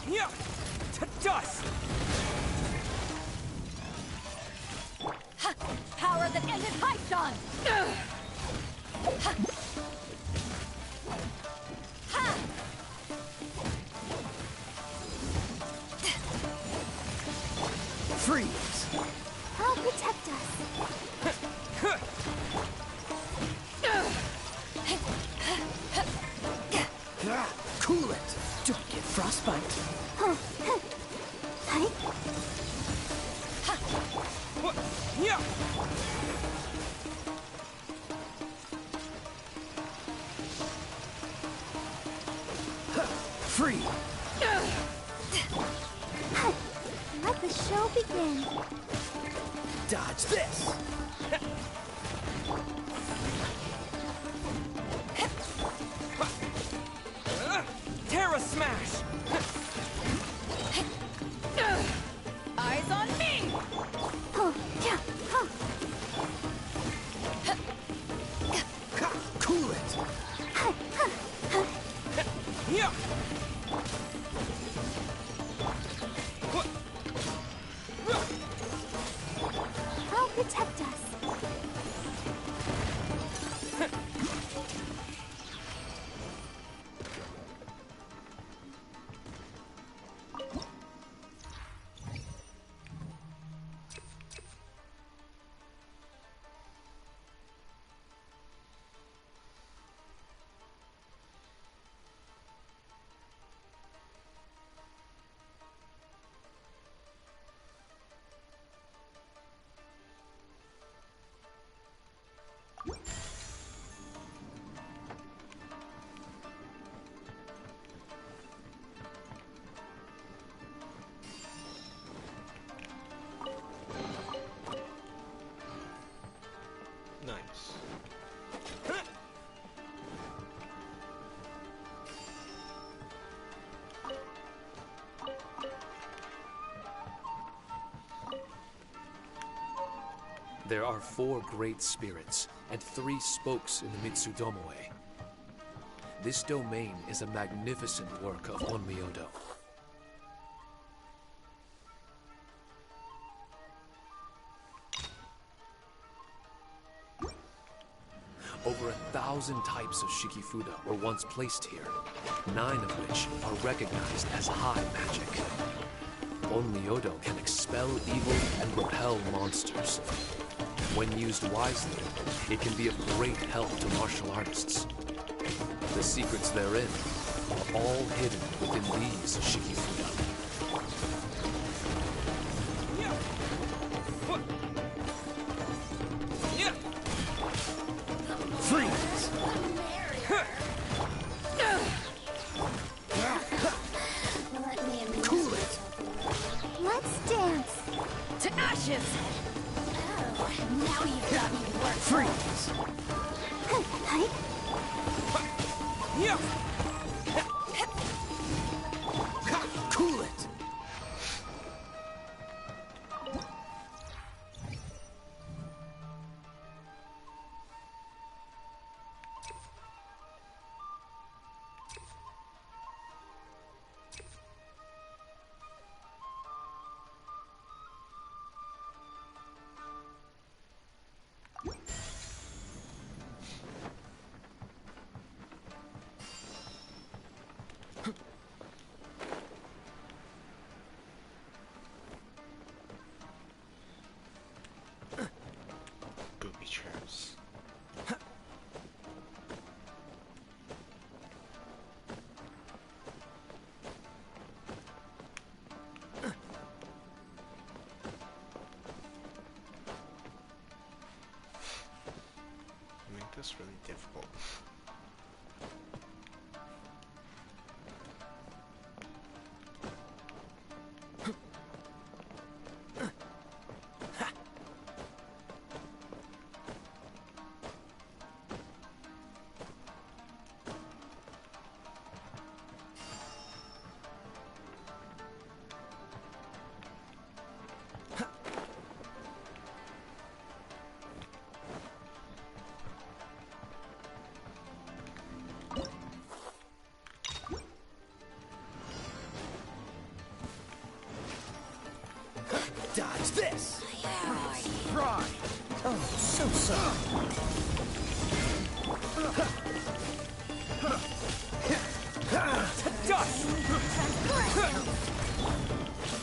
Yeah! To dust! Ha! Power that ended Python! Ha! Ha! Freeze! I'll protect us. Cool it! Don't get frostbite. Yeah! Free! Let the show begin. Dodge this! Terra Smash! Eyes on me! Cool it! Yeah! I'll protect us. There are 4 great spirits and 3 spokes in the Mitsudomoe. This domain is a magnificent work of Onmyodo. Over 1,000 types of Shikifuda were once placed here, 9 of which are recognized as high magic. Onmyodo can expel evil and repel monsters. When used wisely, it can be of great help to martial artists. The secrets therein are all hidden within these Shikifuda. Freeze! Cool it! Let's dance. To ashes! Now you've got me worked. Freeze! Hi. Cool it! Booby traps. Make this really difficult. Dodge this! Fry! Oh, so sorry. To dust!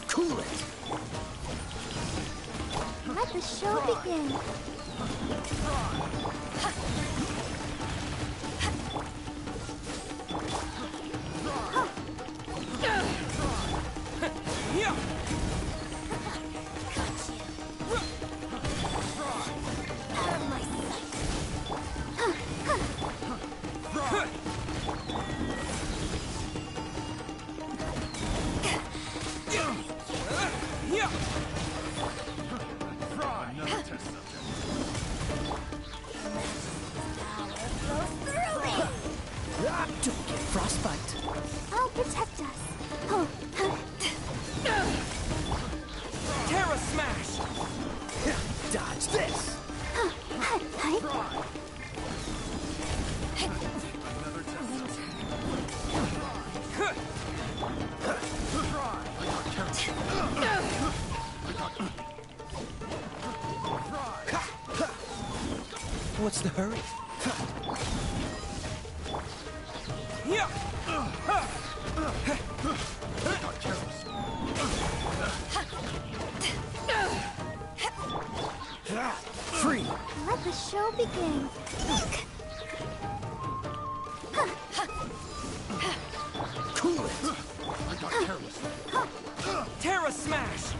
Cool it! Let the show begin. Yeah! Yeah! Don't get frostbite. I'll protect us. Oh. Terra Smash! Dodge this! Hi. What's the hurry? Yeah! Free! Let the show begin. Cool it! Terra Smash!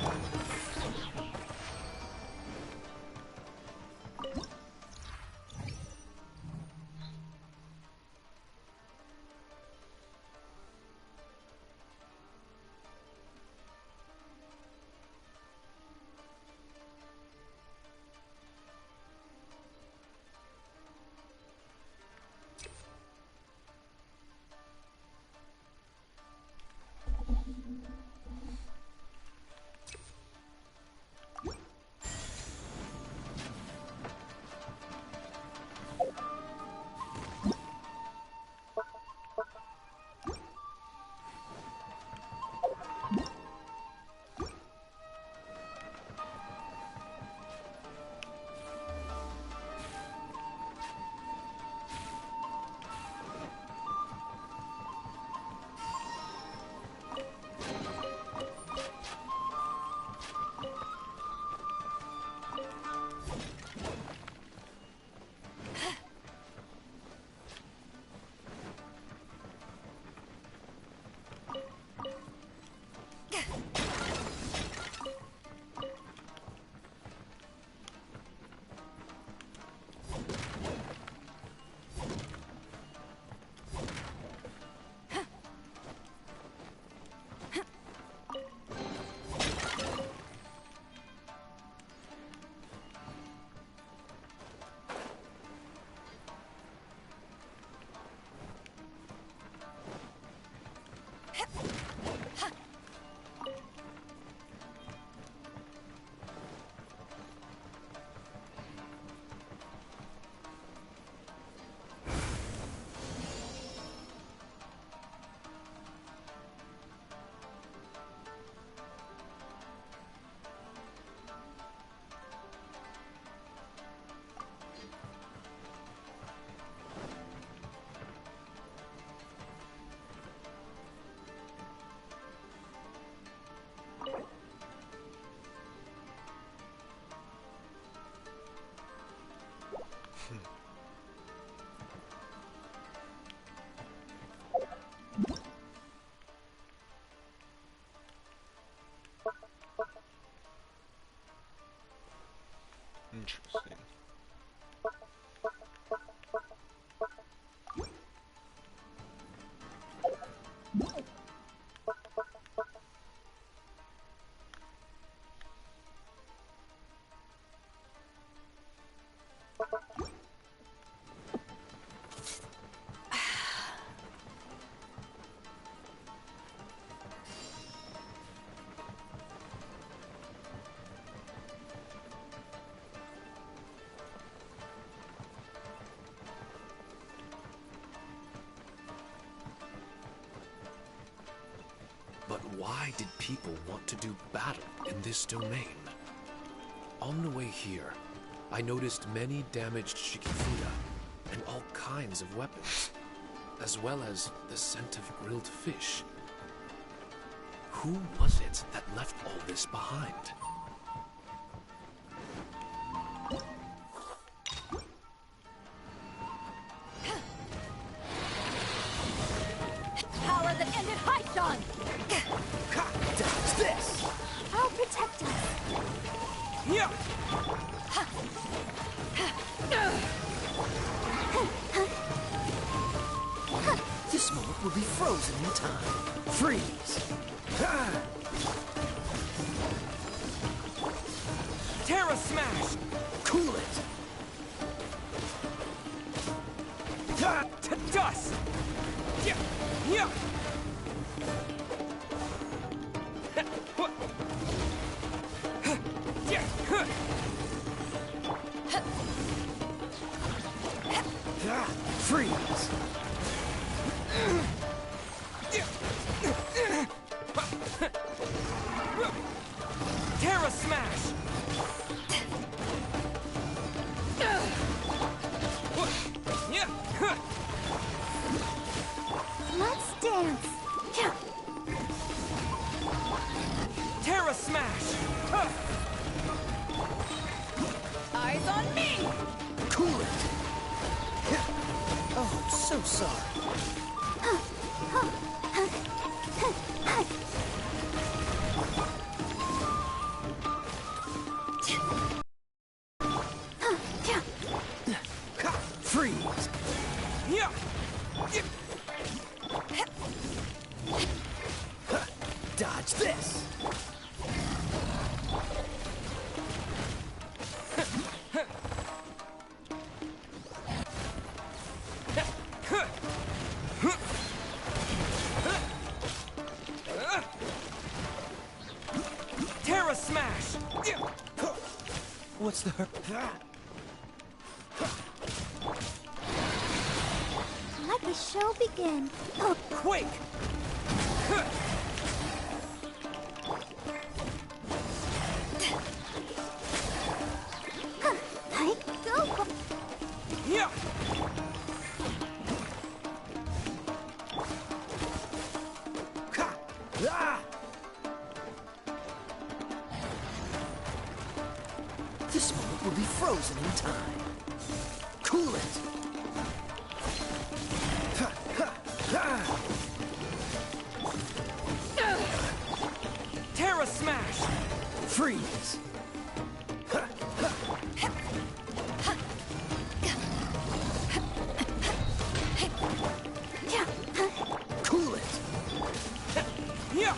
Interesting. But why did people want to do battle in this domain? On the way here, I noticed many damaged shikifuda and all kinds of weapons, as well as the scent of grilled fish. Who was it that left all this behind? Power that ended Haishan! Dodge this! I'll protect us. Yeah. This moment will be frozen in time. Freeze! Terra Smash! Cool it! To dust! Yeah. Yeah. Freeze! Terra Smash! Yeah. Let's dance. Terra Smash! Eyes on me! Cool it! Oh, so sorry. Freeze! Yeah. Dodge this! Terra Smash! What's the hurt? Let the show begin. Quake! Go. Yeah. This moment will be frozen in time. Cool it! Terra Smash! Freeze! Cool it! Yeah.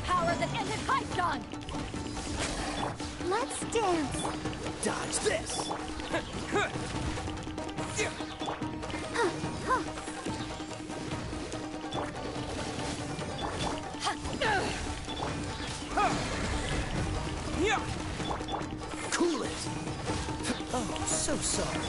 Power that ended Haishan! Let's dance. Dodge this! Yeah. Cool it! Oh, so sorry.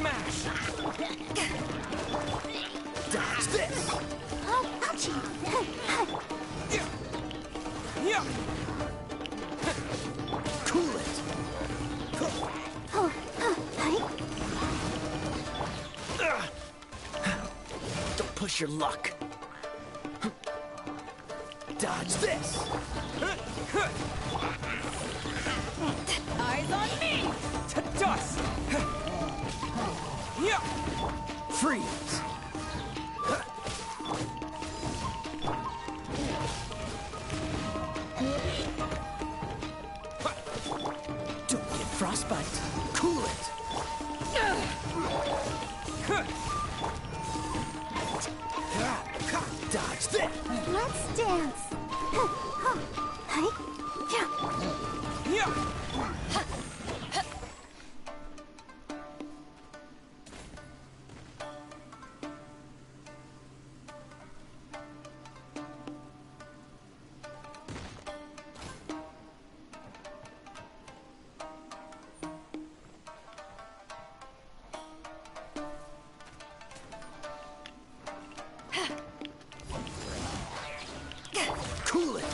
smash! Dodge this! Oh, ouchie! Yeah! Cool it! Don't push your luck. Dodge this! Eyes on me! To dust! Yeah! Freeze! Don't get frostbite. Cool it! Dodge that! Let's dance. Yeah! Cool it!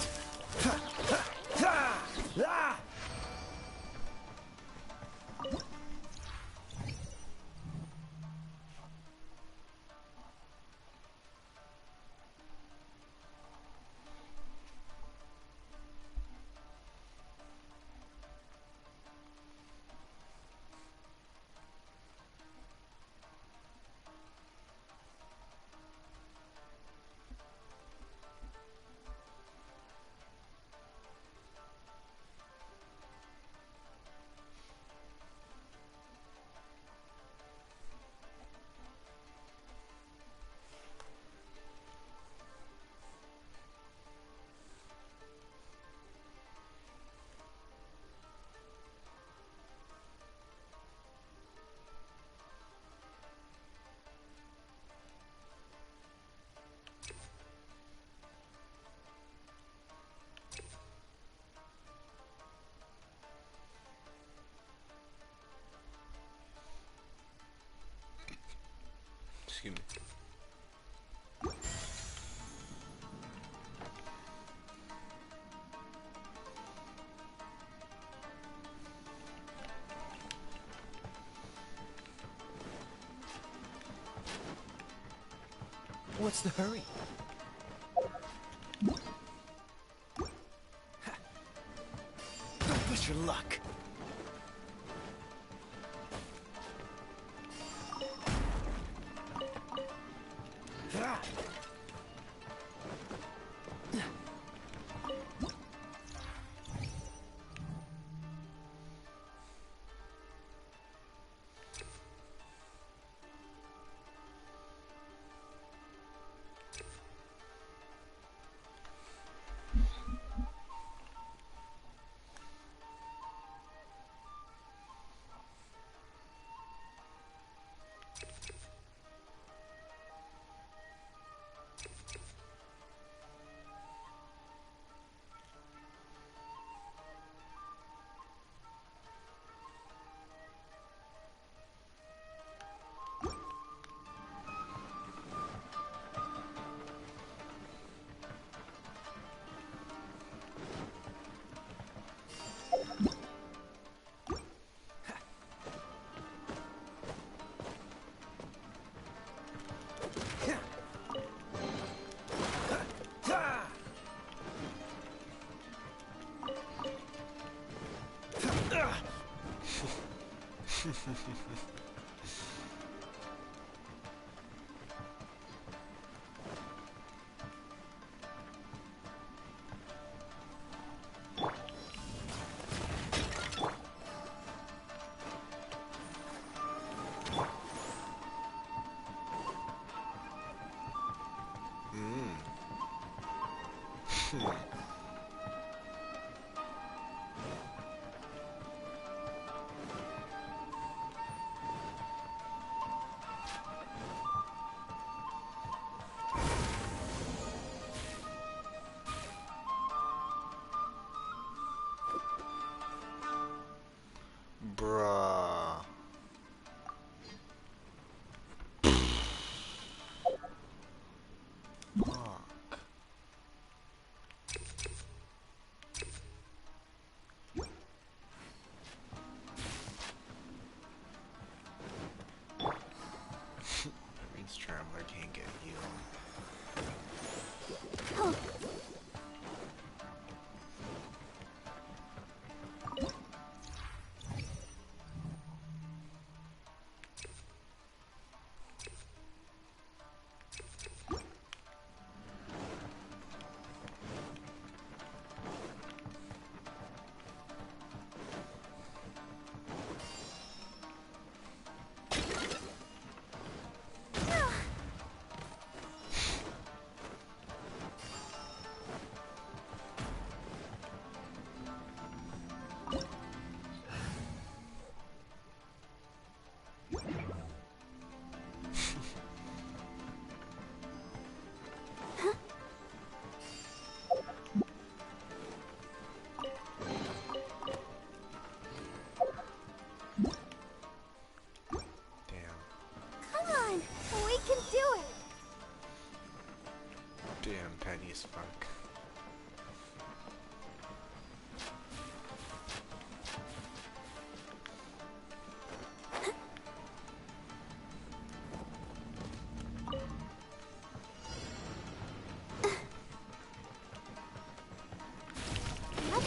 Excuse me. What's the hurry? Don't push your luck. Bruh.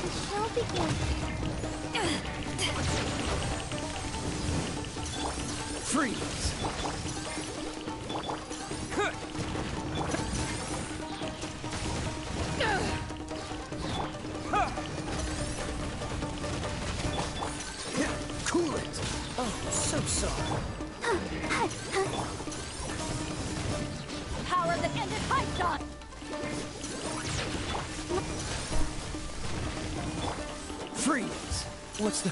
the show begins. Freeze! Cool it! Oh, so sorry. Power that ended Python! Freeze! What's the...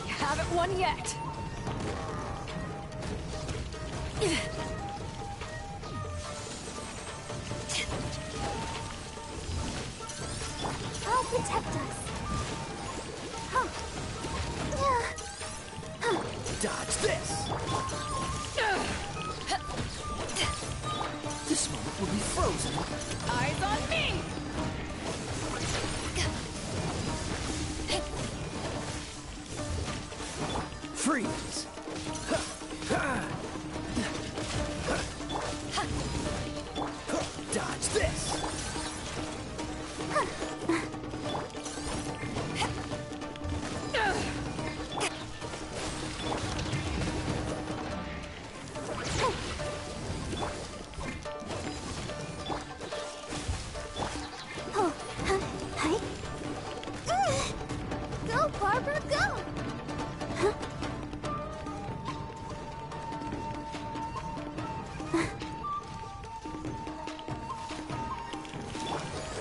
You haven't won yet. I'll protect us. Dodge this! This moment will be frozen. Eyes on me! Freeze! Dodge this! Go, Barbara, go!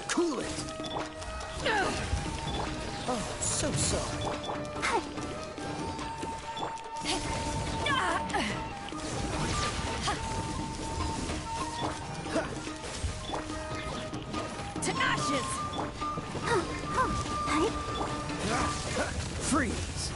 Cool it! Oh, so sorry. To ashes! Freeze!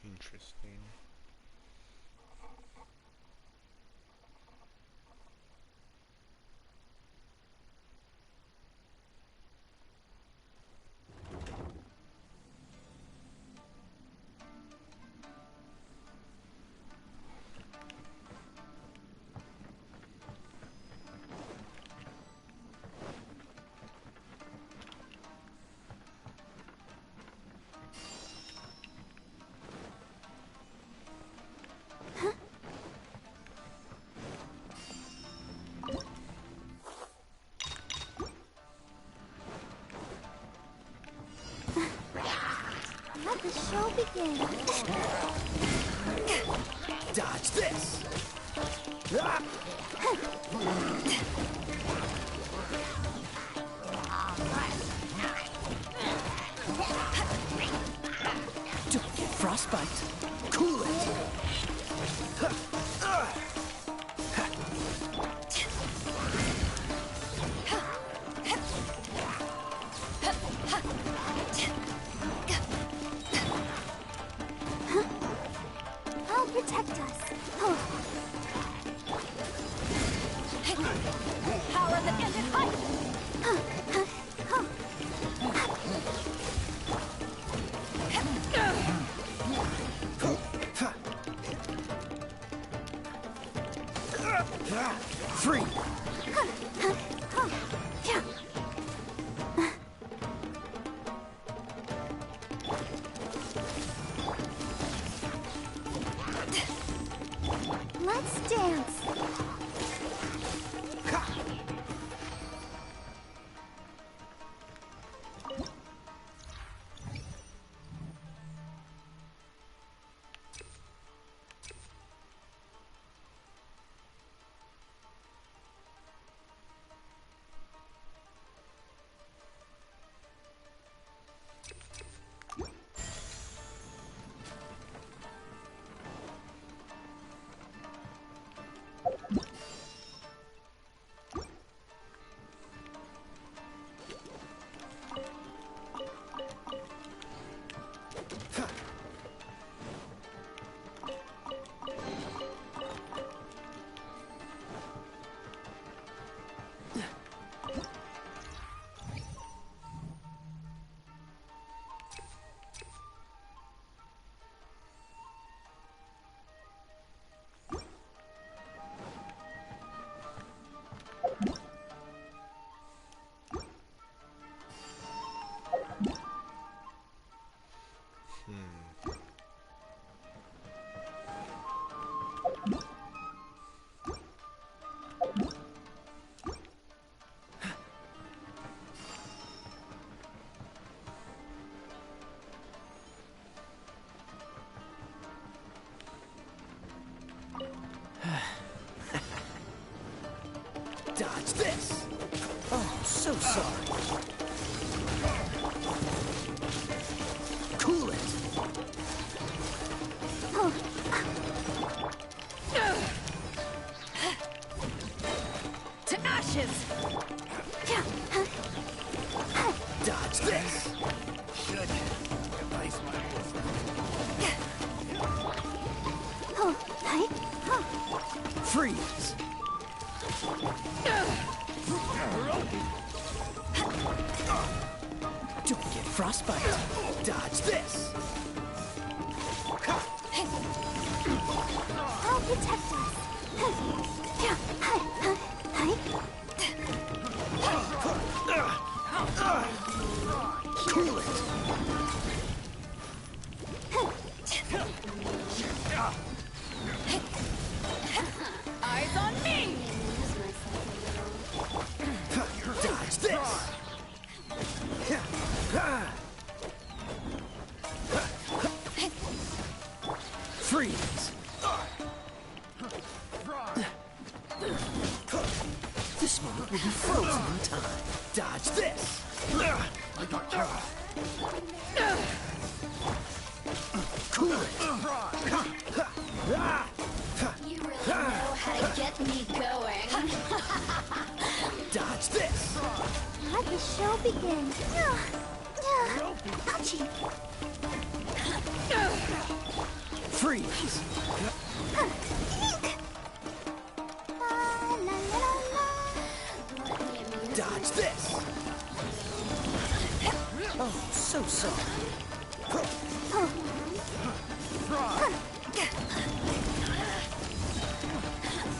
Interesting. Let the show begin. Dodge this! Ah! Don't get frostbite. Cool it! I'll protect us. Power that ended Python! this! Should device my Oh, hi. Freeze! Don't get frostbite. Dodge this! I'll protect us. Cool it! Eyes on me! Dodge this! Freeze! This moment will be frozen in time. Dodge this! I got caught. Cool it! You really know how to get me going. Dodge this! Let the show begin. Ouchie. Freeze! Dodge this! Oh, so sorry.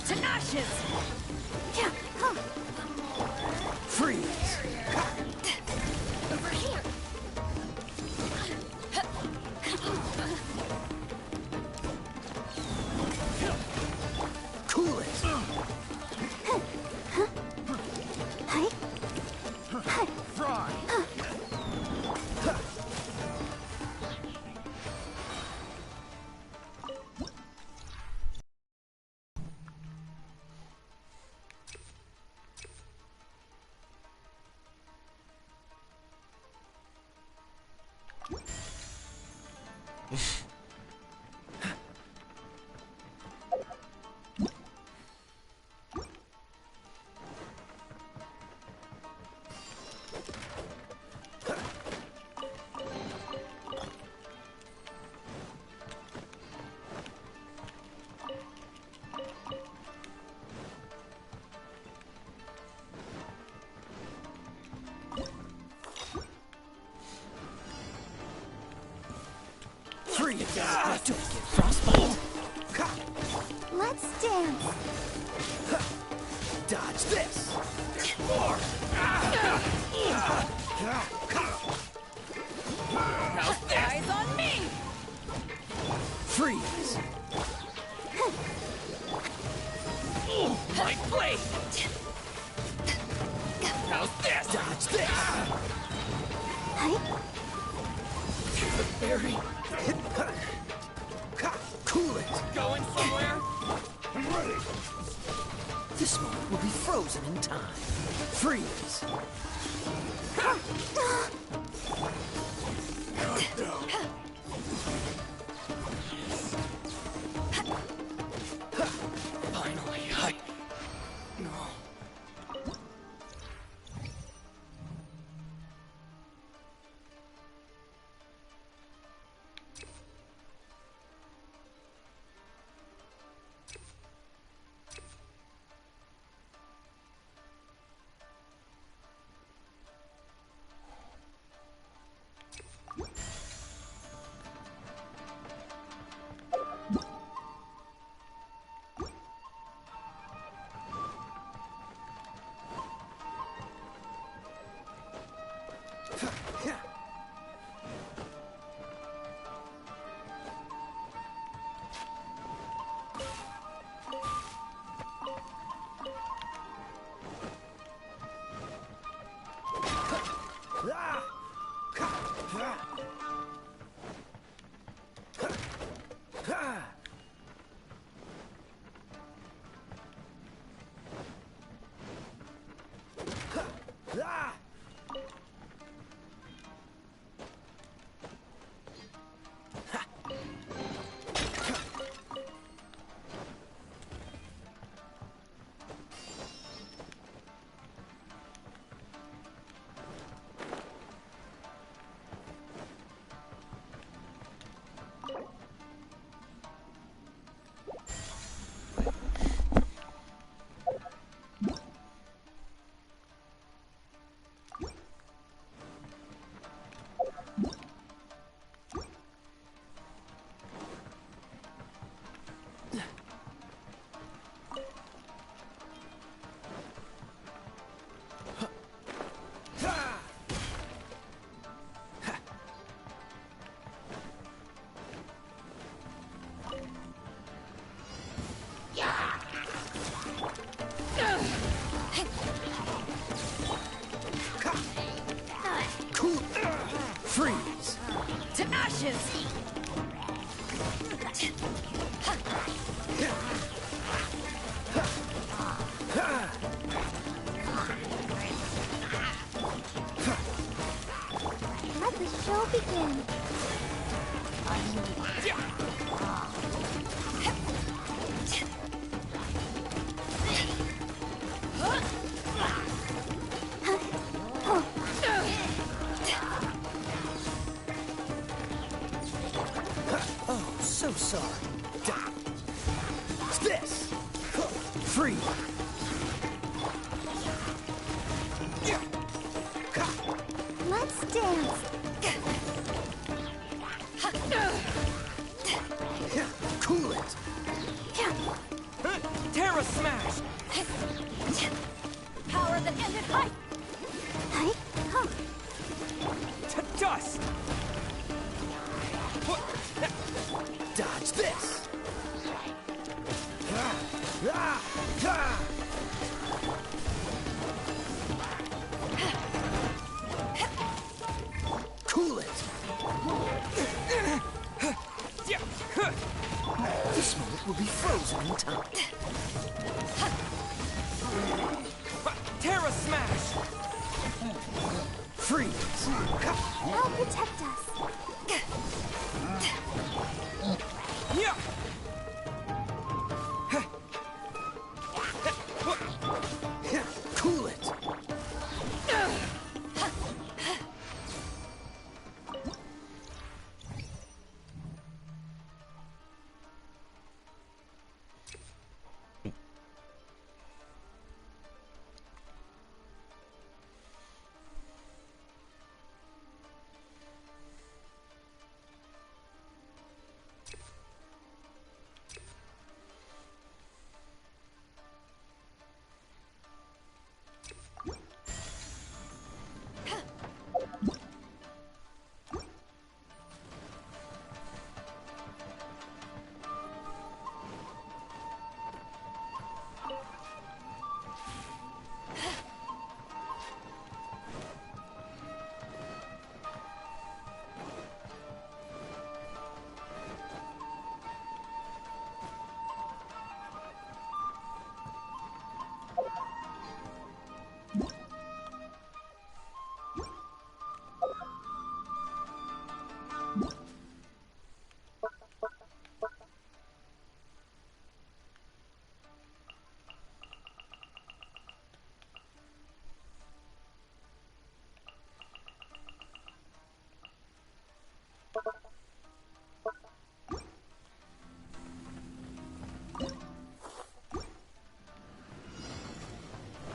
Tenacious! Freeze! Over here! Cool it! Freeze! Don't get frostbite. Let's dance. Dodge this! Eyes on me! Freeze! My blade! How's this? Dodge this! Berry. Cool it! Going somewhere? I'm ready. This moment will be frozen in time. Freeze! Finally, No. ashes! Let the show begin. Oh, so sorry. It's this. Free. Let's dance. Cool it. Terra Smash! Power that ended height! Hey, huh. To dust! Dodge this. Cool it. This moment will be frozen in time. Terra Smash! Freeze. I'll protect us. Yeah! Cool it.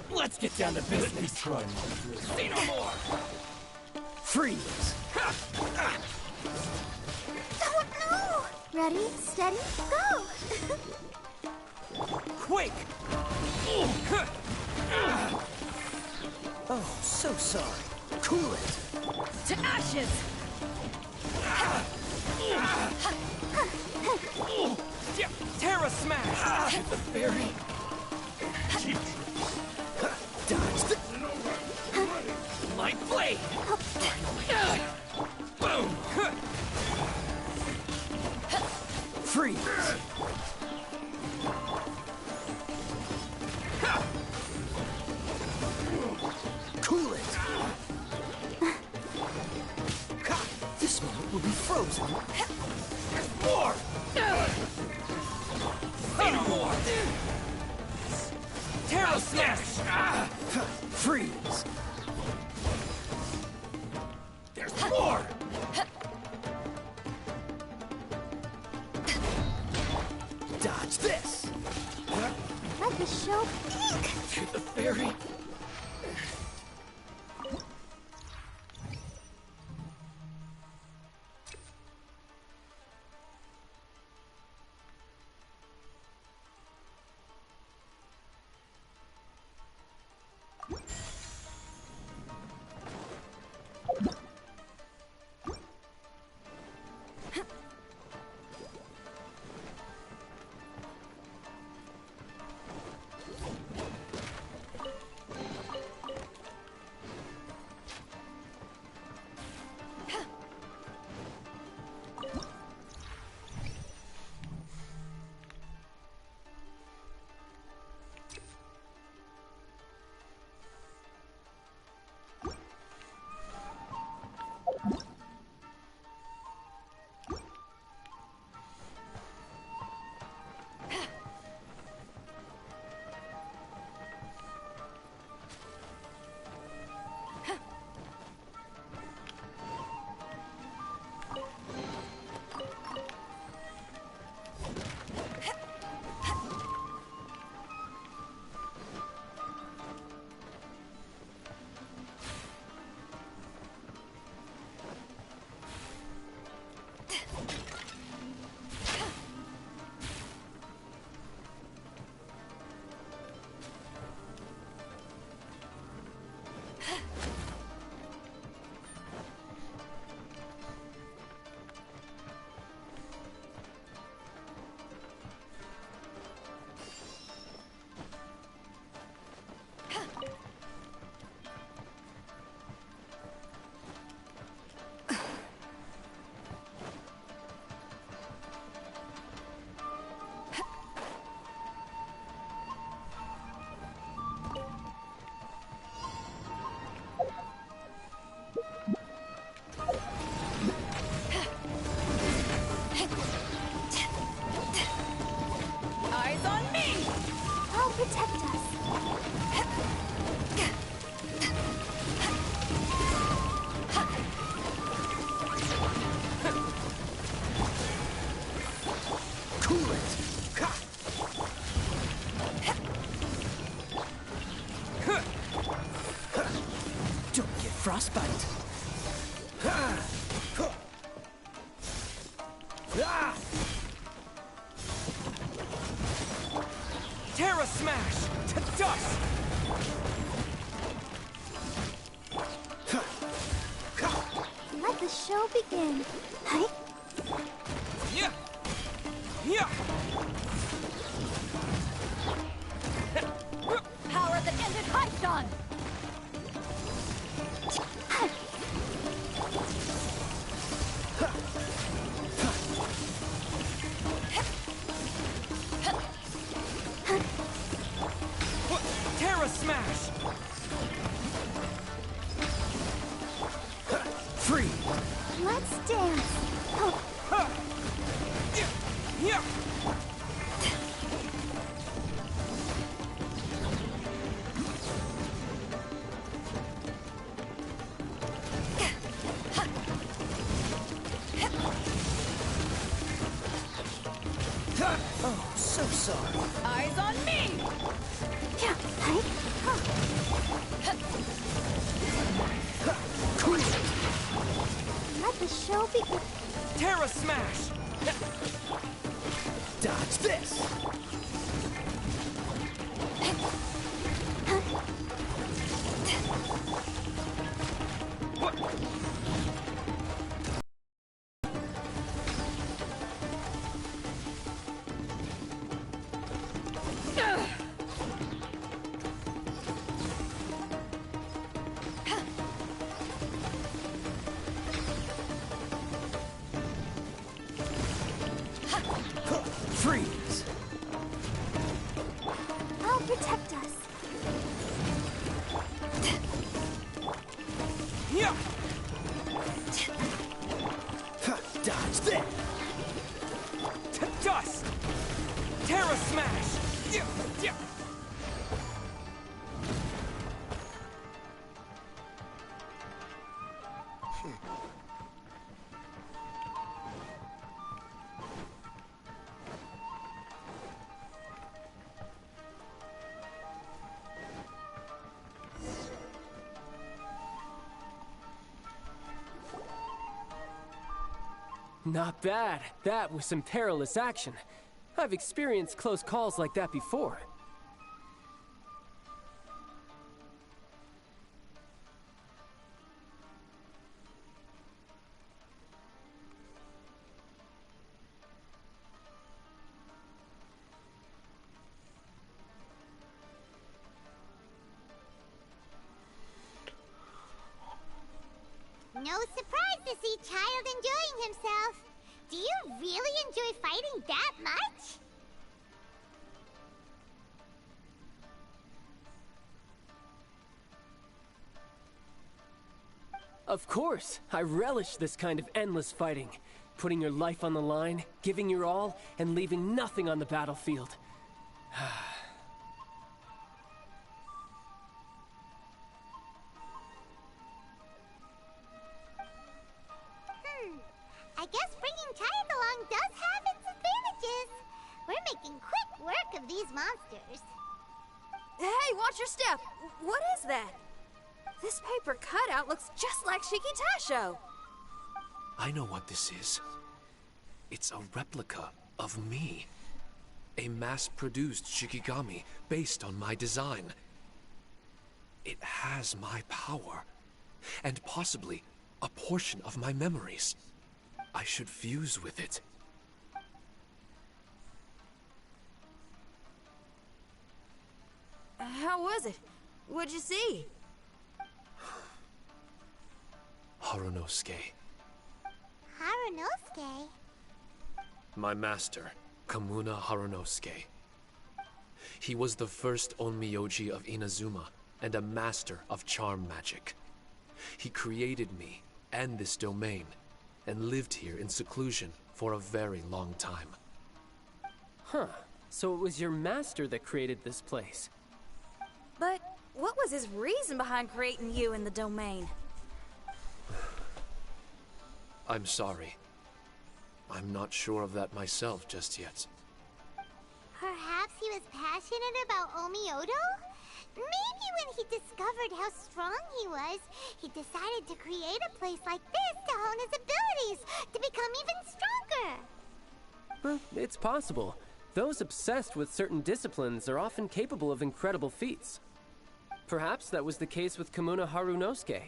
Let's get down to business. Say no more! Freeze. Oh no! Ready, steady, go! Quick! Oh, so sorry. Cool it. To ashes! Terra Smash! The fairy! Dodge the... My blade! Boom! Freeze. Cool it. This moment will be frozen. More! Say no more! Terra Smash! Freeze. There's more! Dodge this. Let the show begin. To the fairy! fight. Terra Smash! To dust! Let the show begin. Hi. Yeah! Yeah! Power that ended Python! Terra Smash! Free. Let's dance. Oh, Yeah! Oh, so sorry. Eyes on me! yeah. Hi. Cool. Let the show begin. Terra Smash! Dodge this. Freeze. I'll protect us. Yeah! Dodge this. To dust! Terra Smash! Yeah! Yeah! Not bad. That was some perilous action. I've experienced close calls like that before. No surprise to see Child enjoying himself. Do you really enjoy fighting that much? Of course, I relish this kind of endless fighting. Putting your life on the line, giving your all, and leaving nothing on the battlefield. I guess bringing Child along does have its advantages. We're making quick work of these monsters. Hey, watch your step! What is that? This paper cutout looks just like Shiki Taisho. I know what this is. It's a replica of me. A mass-produced Shikigami based on my design. It has my power, and possibly a portion of my memories. I should fuse with it. How was it? What'd you see? Harunosuke. Harunosuke? My master, Kamuna Harunosuke. He was the first Onmyoji of Inazuma and a master of charm magic. He created me and this domain and lived here in seclusion for a very long time. Huh. So it was your master that created this place. But what was his reason behind creating you in the domain? I'm sorry. I'm not sure of that myself just yet. Perhaps he was passionate about Omiodo? Maybe when he discovered how strong he was, he decided to create a place like this to hone his abilities, to become even stronger. Well, it's possible. Those obsessed with certain disciplines are often capable of incredible feats. Perhaps that was the case with Kamuna Harunosuke.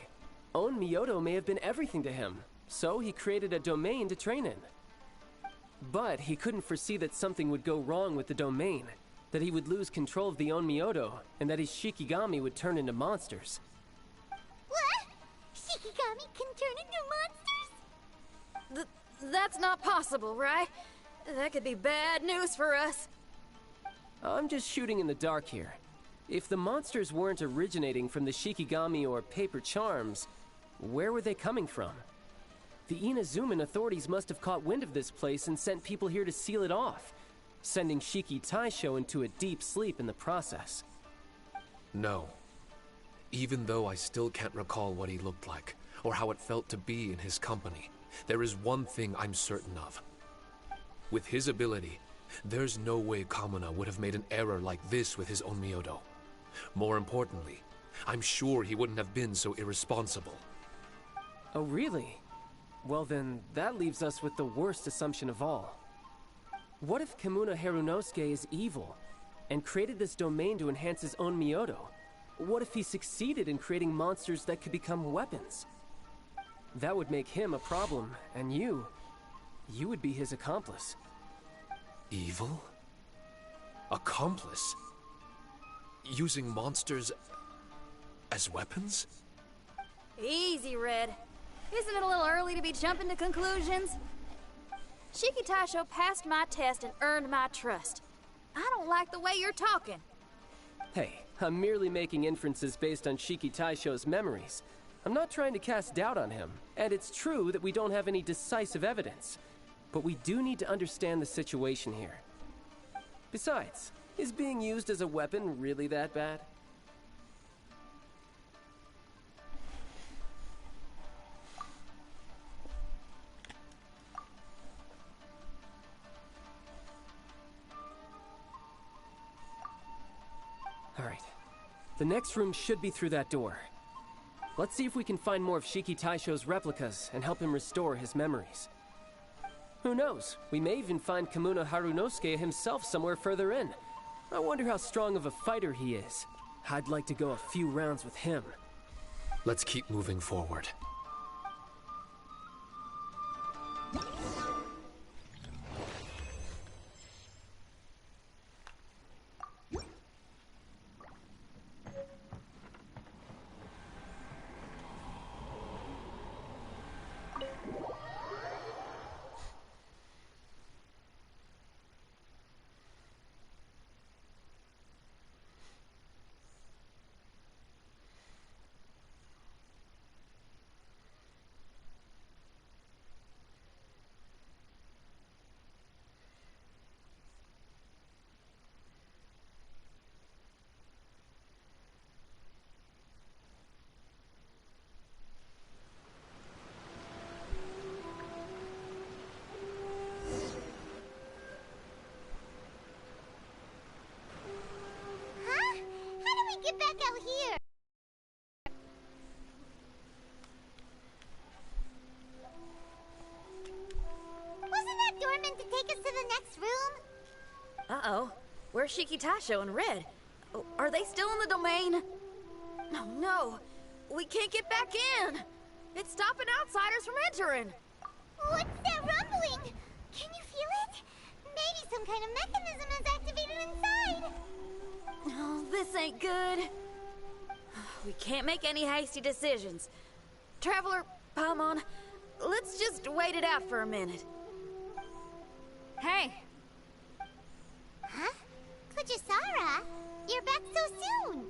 On Myoto may have been everything to him, so he created a domain to train in. But he couldn't foresee that something would go wrong with the domain, that he would lose control of the Onmyoto, and that his Shikigami would turn into monsters. What? Shikigami can turn into monsters? That's not possible, right? That could be bad news for us. I'm just shooting in the dark here. If the monsters weren't originating from the Shikigami or paper charms, where were they coming from? The Inazuman authorities must have caught wind of this place and sent people here to seal it off, sending Shiki Taisho into a deep sleep in the process. No. Even though I still can't recall what he looked like, or how it felt to be in his company, there is one thing I'm certain of. With his ability, there's no way Kamuna would have made an error like this with his Onmyoto. More importantly, I'm sure he wouldn't have been so irresponsible. Oh, really? Well then, that leaves us with the worst assumption of all. What if Kamuna Harunosuke is evil, and created this domain to enhance his own Myoto? What if he succeeded in creating monsters that could become weapons? That would make him a problem, and you would be his accomplice. Evil? Accomplice? Using monsters as weapons? Easy, Red. Isn't it a little early to be jumping to conclusions? Shiki Taisho passed my test and earned my trust. I don't like the way you're talking. Hey, I'm merely making inferences based on Shiki Taisho's memories. I'm not trying to cast doubt on him, and it's true that we don't have any decisive evidence. But we do need to understand the situation here. Besides, is being used as a weapon really that bad? Alright. The next room should be through that door. Let's see if we can find more of Shiki Taisho's replicas and help him restore his memories. Who knows? We may even find Kamuna Harunosuke himself somewhere further in. I wonder how strong of a fighter he is. I'd like to go a few rounds with him. Let's keep moving forward. Get back out here! Wasn't that door meant to take us to the next room? Uh-oh. Where's Shiki Taisho and Red? Oh, are they still in the domain? Oh, no. We can't get back in. It's stopping outsiders from entering. What's that rumbling? Can you feel it? Maybe some kind of mechanism is activated inside. Oh, this ain't good. We can't make any hasty decisions. Traveler, Paimon, let's just wait it out for a minute. Hey! Huh? Kujisara? You're back so soon!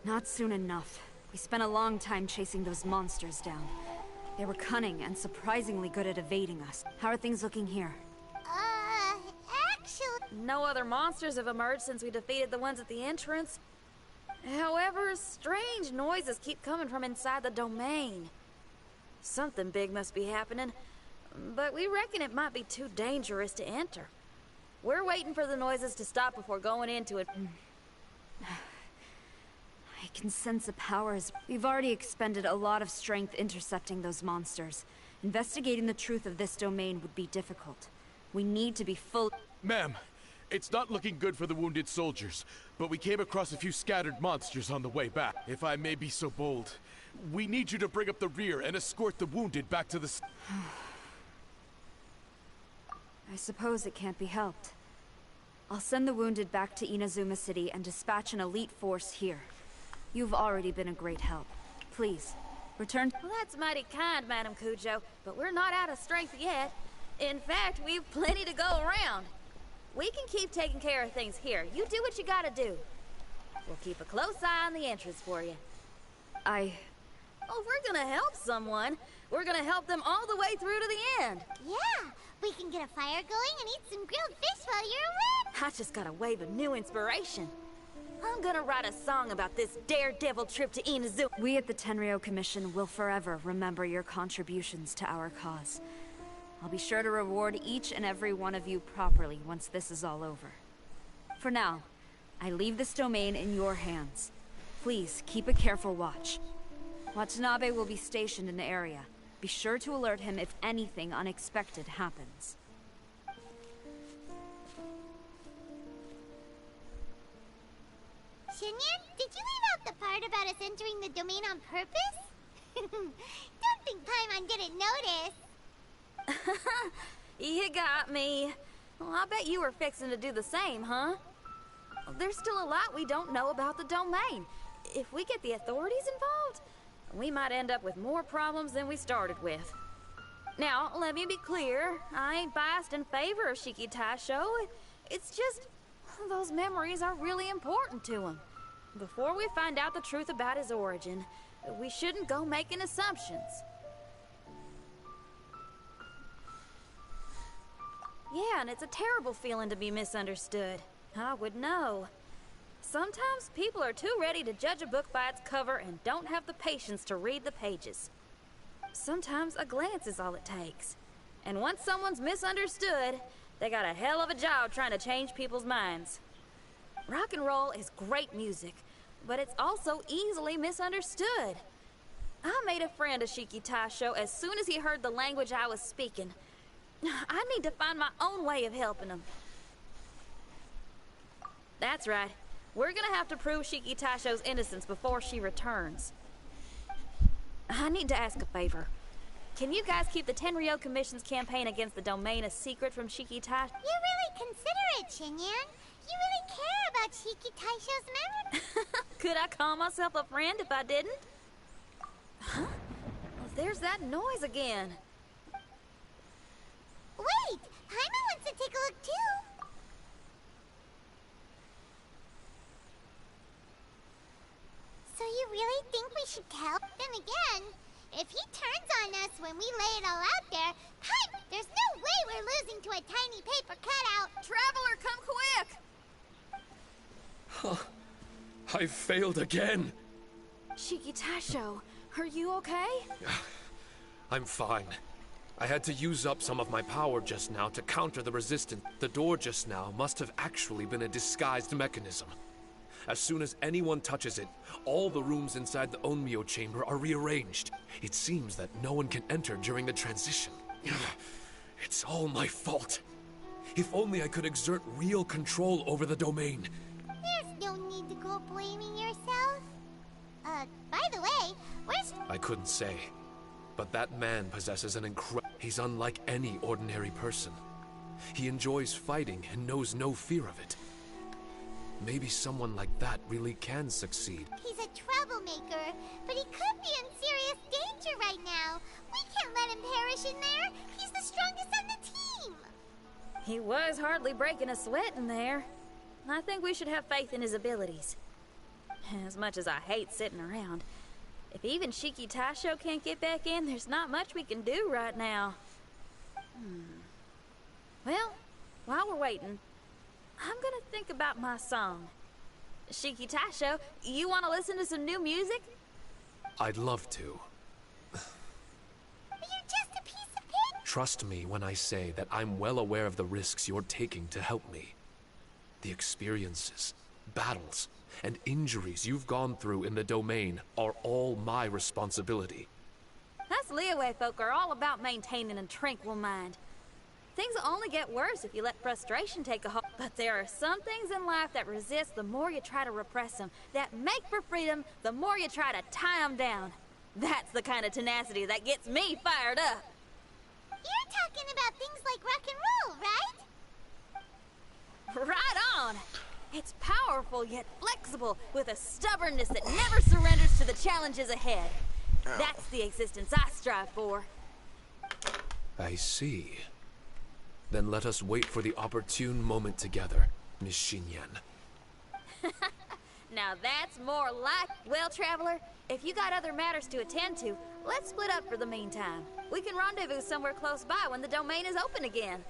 Not soon enough. We spent a long time chasing those monsters down. They were cunning and surprisingly good at evading us. How are things looking here? Actually... No other monsters have emerged since we defeated the ones at the entrance. However, strange noises keep coming from inside the domain. Something big must be happening, but we reckon it might be too dangerous to enter. We're waiting for the noises to stop before going into it. I can sense a power. We've already expended a lot of strength intercepting those monsters. Investigating the truth of this domain would be difficult. We need to be full. Ma'am, it's not looking good for the wounded soldiers, but we came across a few scattered monsters on the way back. If I may be so bold, we need you to bring up the rear and escort the wounded back to the... I suppose it can't be helped. I'll send the wounded back to Inazuma City and dispatch an elite force here. You've already been a great help. Please, return. Well, that's mighty kind, Madam Cujo, but we're not out of strength yet. In fact, we've plenty to go around. We can keep taking care of things here. You do what you gotta do. We'll keep a close eye on the entrance for you. Oh, if we're gonna help someone, we're gonna help them all the way through to the end. Yeah, we can get a fire going and eat some grilled fish while you're away. I just got a wave of new inspiration. I'm gonna write a song about this daredevil trip to Inazuma. We at the Tenryou Commission will forever remember your contributions to our cause. I'll be sure to reward each and every one of you properly once this is all over. For now, I leave this domain in your hands. Please keep a careful watch. Watanabe will be stationed in the area. Be sure to alert him if anything unexpected happens. Shinyan, did you leave out the part about us entering the domain on purpose? Don't think Paimon didn't notice. You got me. Well, I bet you were fixing to do the same, huh? There's still a lot we don't know about the domain. If we get the authorities involved, we might end up with more problems than we started with. Now, let me be clear. I ain't biased in favor of Shiki Taisho. It's just, those memories are really important to him. Before we find out the truth about his origin, we shouldn't go making assumptions. Yeah, and it's a terrible feeling to be misunderstood. I would know. Sometimes people are too ready to judge a book by its cover and don't have the patience to read the pages. Sometimes a glance is all it takes. And once someone's misunderstood, they got a hell of a job trying to change people's minds. Rock and roll is great music, but it's also easily misunderstood. I made a friend of Shiki Taisho as soon as he heard the language I was speaking. I need to find my own way of helping him. That's right. We're gonna have to prove Shiki Taisho's innocence before she returns. I need to ask a favor. Can you guys keep the Tenryou Commission's campaign against the domain a secret from Shiki Taisho? You're really considerate, Shinyan. You really care about Shiki Taisho's memory. Could I call myself a friend if I didn't? Huh? Well, there's that noise again. Wait! Paimon wants to take a look too! So you really think we should tell? Then again, if he turns on us when we lay it all out there, there's no way we're losing to a tiny paper cutout! Traveler, come quick! I failed again. Shiki Taisho, are you okay? I'm fine. I had to use up some of my power just now to counter the resistance. The door just now must have actually been a disguised mechanism. As soon as anyone touches it, all the rooms inside the Onmyo chamber are rearranged. It seems that no one can enter during the transition. It's all my fault. If only I could exert real control over the domain. There's no need to go blaming yourself. By the way, where's... I couldn't say. But that man possesses an He's unlike any ordinary person. He enjoys fighting and knows no fear of it. Maybe someone like that really can succeed. He's a troublemaker, but he could be in serious danger right now. We can't let him perish in there. He's the strongest on the team. He was hardly breaking a sweat in there. I think we should have faith in his abilities. As much as I hate sitting around, if even Shiki Taisho can't get back in, there's not much we can do right now. Well, while we're waiting, I'm gonna think about my song. Shiki Taisho, you wanna listen to some new music? I'd love to. You're just a piece of paper. Trust me when I say that I'm well aware of the risks you're taking to help me. The experiences, battles, and injuries you've gone through in the domain are all my responsibility. Us Leeway folk are all about maintaining a tranquil mind. Things will only get worse if you let frustration take a hold. But there are some things in life that resist the more you try to repress them, that make for freedom the more you try to tie them down. That's the kind of tenacity that gets me fired up. You're talking about things like rock and roll, right? Right on! It's powerful yet flexible, with a stubbornness that never surrenders to the challenges ahead. That's the existence I strive for. I see. Then let us wait for the opportune moment together, Miss Xinyan. Now that's more like... Well, Traveler, if you got other matters to attend to, let's split up for the meantime. We can rendezvous somewhere close by when the domain is open again.